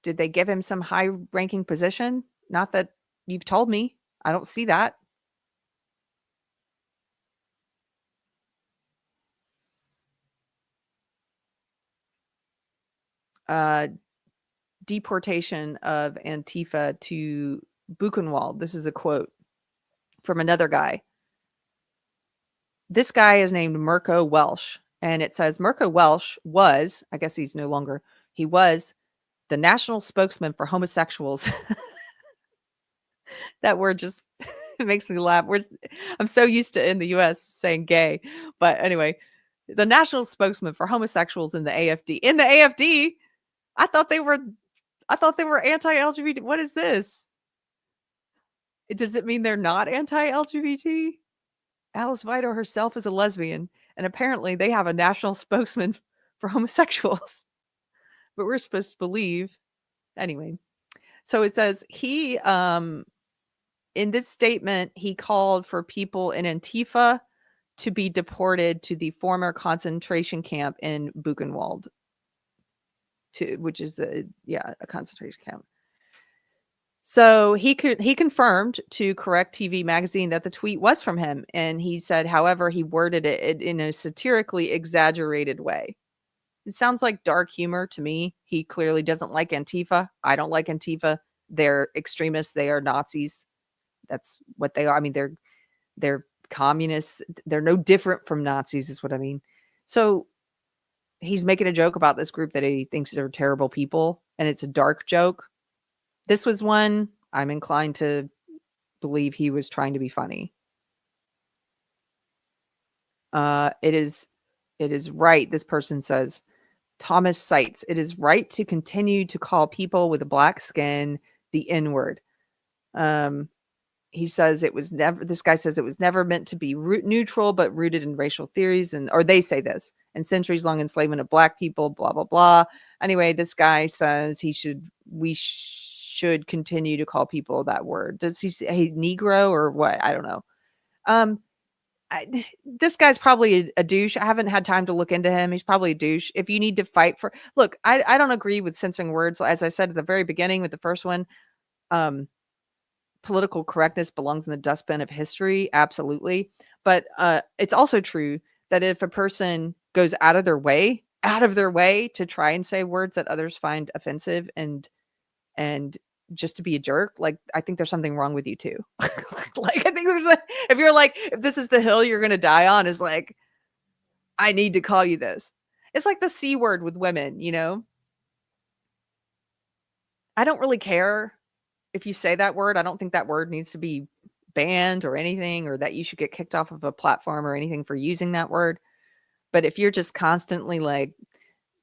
Did they give him some high-ranking position? Not that you've told me. I don't see that. Deportation of Antifa to Buchenwald. This is a quote from another guy. This guy is named Mirko Welsh, and it says Mirko Welsh was, I guess he's no longer, he was the national spokesman for homosexuals. That word just it makes me laugh. I'm so used to in the US saying gay, but anyway, the national spokesman for homosexuals in the AfD. In the AfD, I thought they were anti-LGBT. What is this? Does it mean they're not anti-LGBT? Alice Weidel herself is a lesbian, and apparently they have a national spokesman for homosexuals. But we're supposed to believe. Anyway, so it says he, in this statement, he called for people in Antifa to be deported to the former concentration camp in Buchenwald, which is a concentration camp. So he confirmed to Correct TV magazine that the tweet was from him, and he said, however, he worded it in a satirically exaggerated way. It sounds like dark humor to me. He clearly doesn't like Antifa. I don't like Antifa. They're extremists. They are Nazis. That's what they are. I mean, they're communists. They're no different from Nazis, is what I mean. So he's making a joke about this group that he thinks are terrible people, and it's a dark joke. This was one I'm inclined to believe he was trying to be funny. It is right. This person says, Thomas Seitz, it is right to continue to call people with a black skin the N-word. He says this guy says it was never meant to be neutral, but rooted in racial theories, or they say this, and centuries-long enslavement of black people, blah, blah, blah. Anyway, this guy says we should continue to call people that word. Does he say Negro or what? I don't know. This guy's probably a douche. I haven't had time to look into him. He's probably a douche. If you need to fight for, look, I don't agree with censoring words. As I said at the very beginning with the first one, political correctness belongs in the dustbin of history. Absolutely. But it's also true that if a person goes out of their way to try and say words that others find offensive and just to be a jerk, like, I think there's something wrong with you too. Like, I think if this is the hill you're going to die on, is like, I need to call you this. It's like the C word with women, you know? I don't really care if you say that word. I don't think that word needs to be banned or anything, or that you should get kicked off of a platform or anything for using that word. But if you're just constantly like,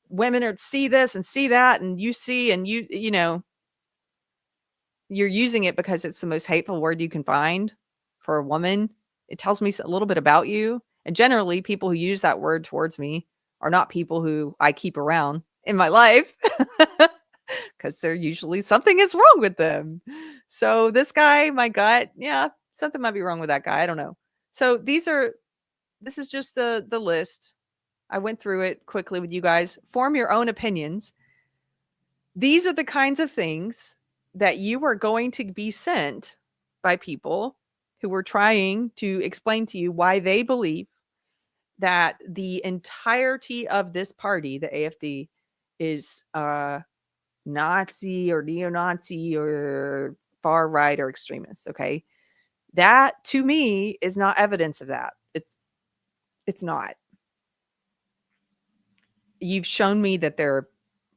women are see this and see that, and you see, and you know, you're using it because it's the most hateful word you can find for a woman, it tells me a little bit about you. And generally, people who use that word towards me are not people who I keep around in my life, because they're usually, something is wrong with them. So this guy, my gut, yeah, something might be wrong with that guy. I don't know. So this is just the list. I went through it quickly with you guys. Form your own opinions. These are the kinds of things that you are going to be sent by people who were trying to explain to you why they believe that the entirety of this party, the AfD, is Nazi or neo-Nazi or far right or extremist. Okay, that to me is not evidence of that. It's not. You've shown me that there are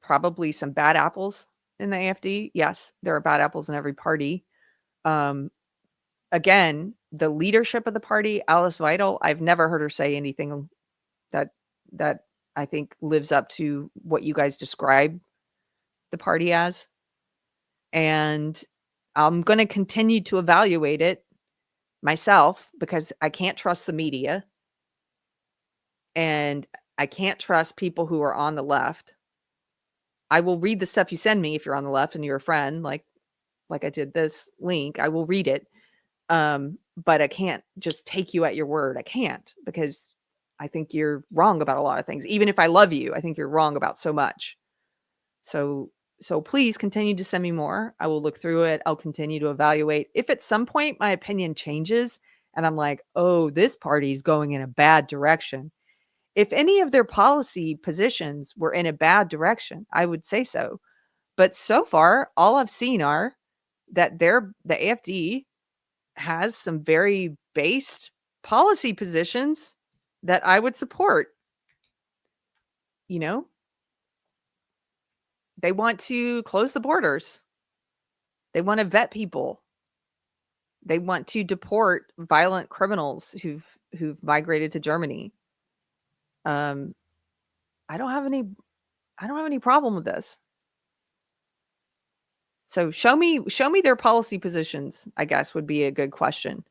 probably some bad apples in the AfD. Yes, there are bad apples in every party. Again, the leadership of the party, Alice Weidel, I've never heard her say anything that I think lives up to what you guys describe the party as. And I'm going to continue to evaluate it myself because I can't trust the media and I can't trust people who are on the left. I will read the stuff you send me if you're on the left and you're a friend, like I did this link. I will read it. But I can't just take you at your word. I can't, because I think you're wrong about a lot of things. Even if I love you, I think you're wrong about so much. So please continue to send me more. I will look through it. I'll continue to evaluate. If at some point my opinion changes and I'm like, oh, this party is going in a bad direction. If any of their policy positions were in a bad direction, I would say so. But so far, all I've seen are that the AfD has some very based policy positions that I would support. You know, they want to close the borders. They want to vet people. They want to deport violent criminals who've migrated to Germany. I don't have any problem with this. So show me their policy positions, I guess would be a good question.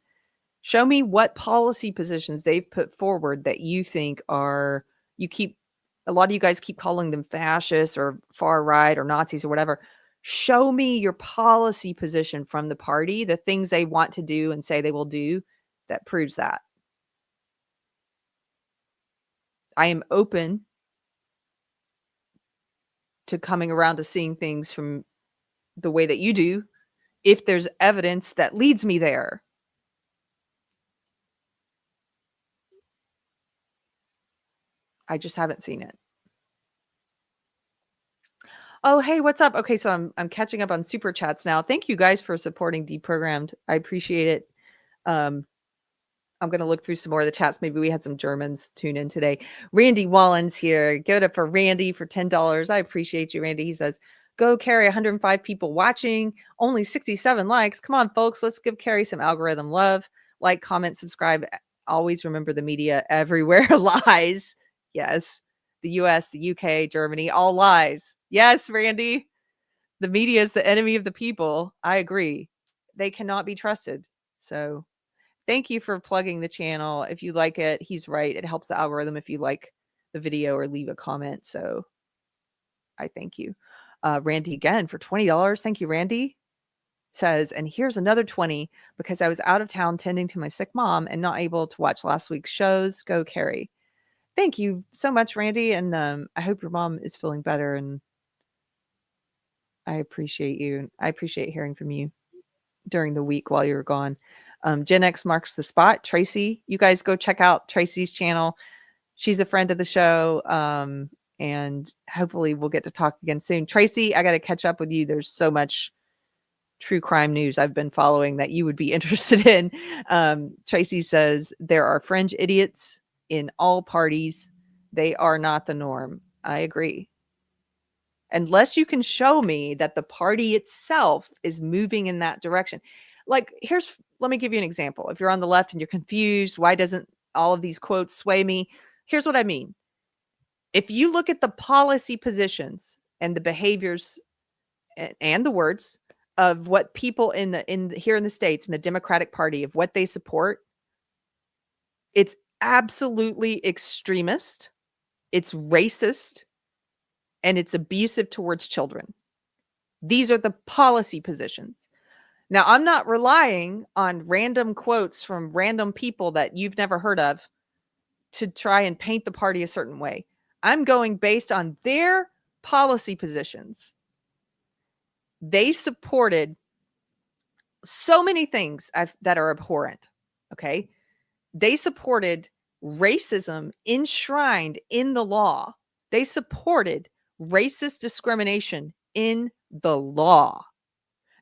Show me what policy positions they've put forward that you think are, a lot of you guys keep calling them fascists or far right or Nazis or whatever. Show me your policy position from the party, the things they want to do and say they will do that proves that. I am open to coming around to seeing things from the way that you do if there's evidence that leads me there. I just haven't seen it. Oh, hey, what's up? Okay, so I'm catching up on super chats now. Thank you guys for supporting Deprogrammed. I appreciate it. I'm going to look through some more of the chats. Maybe we had some Germans tune in today. Randy Wallen's here. Give it up for Randy for $10. I appreciate you, Randy. He says, go Keri, 105 people watching, only 67 likes. Come on, folks. Let's give Keri some algorithm love. Like, comment, subscribe. Always remember the media everywhere lies. Yes. The US, the UK, Germany, all lies. Yes, Randy. The media is the enemy of the people. I agree. They cannot be trusted. So thank you for plugging the channel. If you like it, he's right. It helps the algorithm if you like the video or leave a comment. So I thank you. Randy again for $20. Thank you, Randy. Says, and here's another 20 because I was out of town tending to my sick mom and not able to watch last week's shows. Go Keri. Thank you so much, Randy. And I hope your mom is feeling better. And I appreciate you. I appreciate hearing from you during the week while you were gone. Gen X marks the spot. Tracy, you guys go check out Tracy's channel. She's a friend of the show. And hopefully we'll get to talk again soon. Tracy, I got to catch up with you. There's so much true crime news I've been following that you would be interested in. Tracy says, there are fringe idiots in all parties. They are not the norm. I agree. Unless you can show me that the party itself is moving in that direction. Like, let me give you an example. If you're on the left and you're confused, why doesn't all of these quotes sway me? Here's what I mean. If you look at the policy positions and the behaviors and the words of what people here in the States, in the Democratic Party, of what they support, it's absolutely extremist, it's racist, and it's abusive towards children. These are the policy positions. Now, I'm not relying on random quotes from random people that you've never heard of to try and paint the party a certain way. I'm going based on their policy positions. they supported so many things that are abhorrent. Okay. They supported racism enshrined in the law. They supported racist discrimination in the law.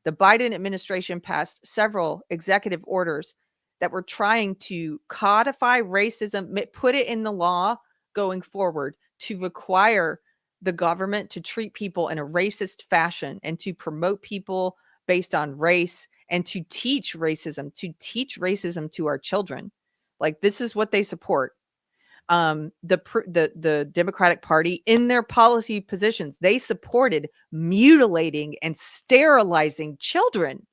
The Biden administration passed several executive orders that were trying to codify racism, put it in the law going forward, to require the government to treat people in a racist fashion and to promote people based on race and to teach racism to our children. Like, this is what they support. The Democratic Party, in their policy positions, they supported mutilating and sterilizing children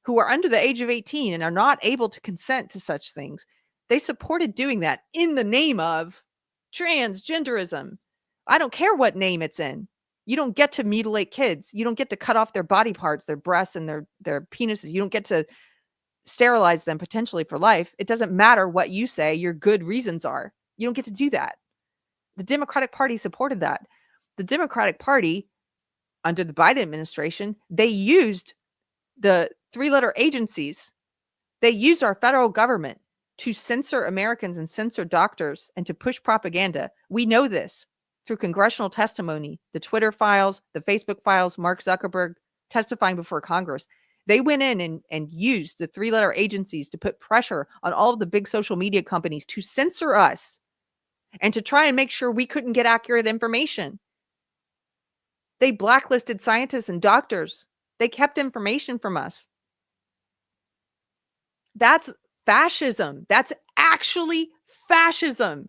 who are under the age of 18 and are not able to consent to such things. They supported doing that in the name of transgenderism. I don't care what name it's in. You don't get to mutilate kids. You don't get to cut off their body parts, their breasts and their penises. You don't get to sterilize them potentially for life. It doesn't matter what you say your good reasons are. You don't get to do that. The Democratic Party supported that. The Democratic Party, under the Biden administration, they used the three-letter agencies. They used our federal government to censor Americans and censor doctors and to push propaganda. We know this through congressional testimony, the Twitter files, the Facebook files, Mark Zuckerberg testifying before Congress. They went in and used the three-letter agencies to put pressure on all of the big social media companies to censor us and to try and make sure we couldn't get accurate information. They blacklisted scientists and doctors. They kept information from us. That's fascism. That's actually fascism.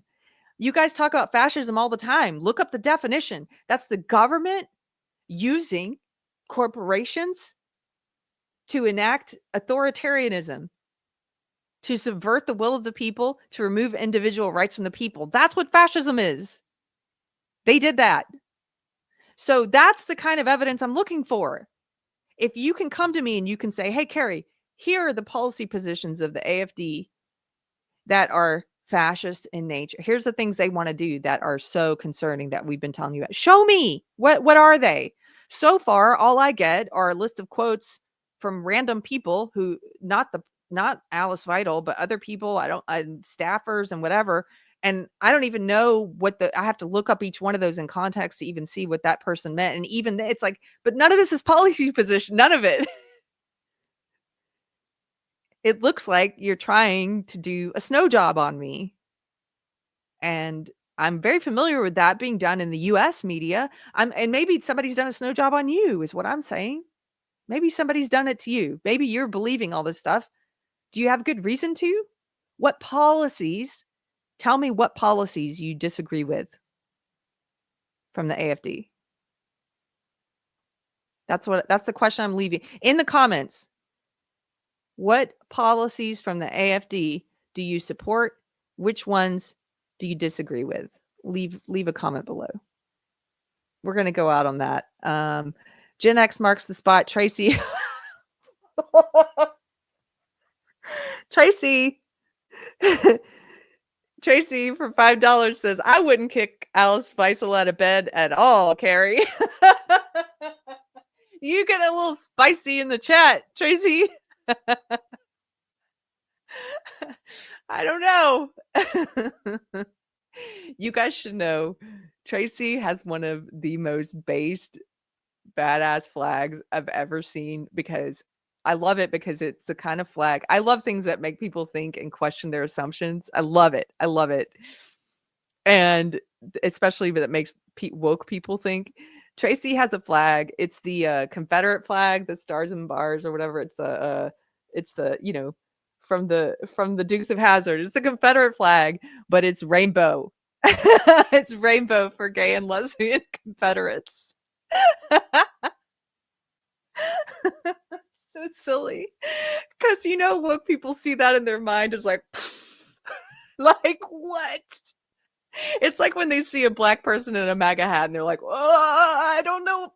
You guys talk about fascism all the time. Look up the definition. That's the government using corporations to enact authoritarianism, to subvert the will of the people, to remove individual rights from the people. That's what fascism is. They did that. So that's the kind of evidence I'm looking for. If you can come to me and you can say, hey, Keri, here are the policy positions of the AfD that are fascist in nature. Here's the things they want to do that are so concerning that we've been telling you about. Show me. What are they? So far, all I get are a list of quotes from random people who, not Alice Weidel, but other people, staffers and whatever. And I don't even know I have to look up each one of those in context to even see what that person meant. And even it's like, but none of this is policy position. None of it. It looks like you're trying to do a snow job on me. And I'm very familiar with that being done in the US media. And maybe somebody's done a snow job on you is what I'm saying. Maybe somebody's done it to you. Maybe you're believing all this stuff. Do you have good reason to? What policies? Tell me what policies you disagree with from the AfD. That's the question I'm leaving in the comments. What policies from the AfD do you support? Which ones do you disagree with? Leave a comment below. We're going to go out on that. Gen X marks the spot. Tracy. Tracy for $5 says, I wouldn't kick Alice Weisel out of bed at all, Keri. You get a little spicy in the chat, Tracy. I don't know. You guys should know Tracy has one of the most based badass flags I've ever seen, because I love it, because it's the kind of flag. I love things that make people think and question their assumptions. I love it. I love it. And especially that makes woke people think. Tracy has a flag. It's the Confederate flag, the stars and bars or whatever. It's the from the Dukes of Hazzard. It's the Confederate flag, but it's rainbow. It's rainbow for gay and lesbian Confederates. So silly, because woke people see that in their mind as like like what? It's like when they see a black person in a MAGA hat and they're like, oh, I don't know,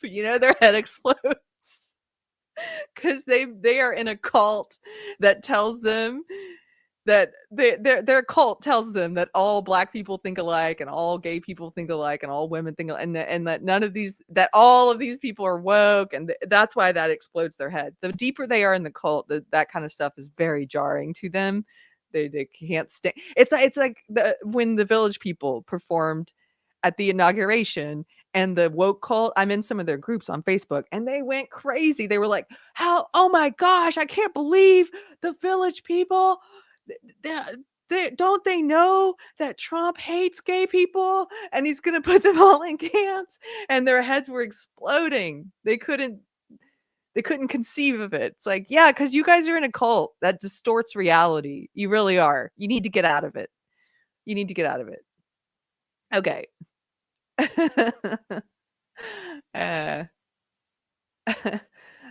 their head explodes. Because they are in a cult that tells them that their cult tells them that all black people think alike and all gay people think alike and all women think alike, and that none of these, that all of these people are woke, and that's why that explodes their head. The deeper they are in the cult, that kind of stuff is very jarring to them. They can't stand. It's like when the Village People performed at the inauguration, and the woke cult, I'm in some of their groups on Facebook, and they went crazy. They were like, "How? Oh my gosh, I can't believe the Village People. Don't they know that Trump hates gay people and he's gonna put them all in camps?" And their heads were exploding. They couldn't conceive of it. It's like, yeah, because you guys are in a cult that distorts reality. You really are. You need to get out of it. You need to get out of it. Okay. uh,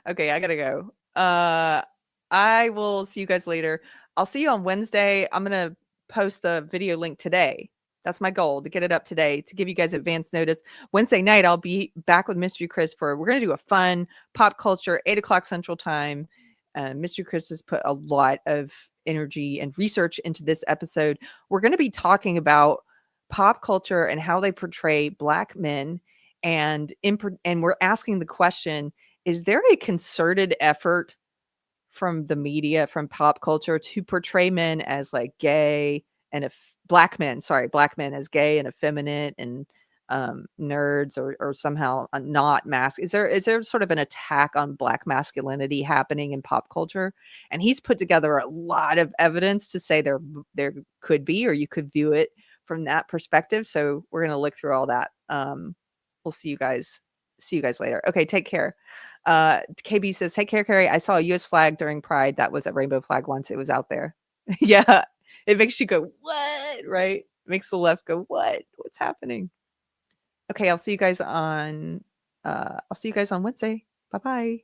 okay, I gotta go. I will see you guys later. I'll see you on Wednesday. I'm gonna post the video link today. That's my goal, to get it up today, to give you guys advance notice. Wednesday night, I'll be back with Mystery Chris we're gonna do a fun pop culture, 8:00 Central Time. Mystery Chris has put a lot of energy and research into this episode. We're gonna be talking about pop culture and how they portray Black men, and we're asking the question: is there a concerted effort from the media, from pop culture, to portray men as like gay and black men as gay and effeminate and nerds, or somehow not is there sort of an attack on Black masculinity happening in pop culture? And he's put together a lot of evidence to say there could be, or you could view it from that perspective. So we're going to look through all that. We'll see you guys later. Okay, take care. KB says, "Hey, Keri, I saw a US flag during Pride. That was a rainbow flag once. It was out there." Yeah, it makes you go, what? Right? It makes the left go, what? What's happening? Okay, I'll see you guys on Wednesday. Bye-bye.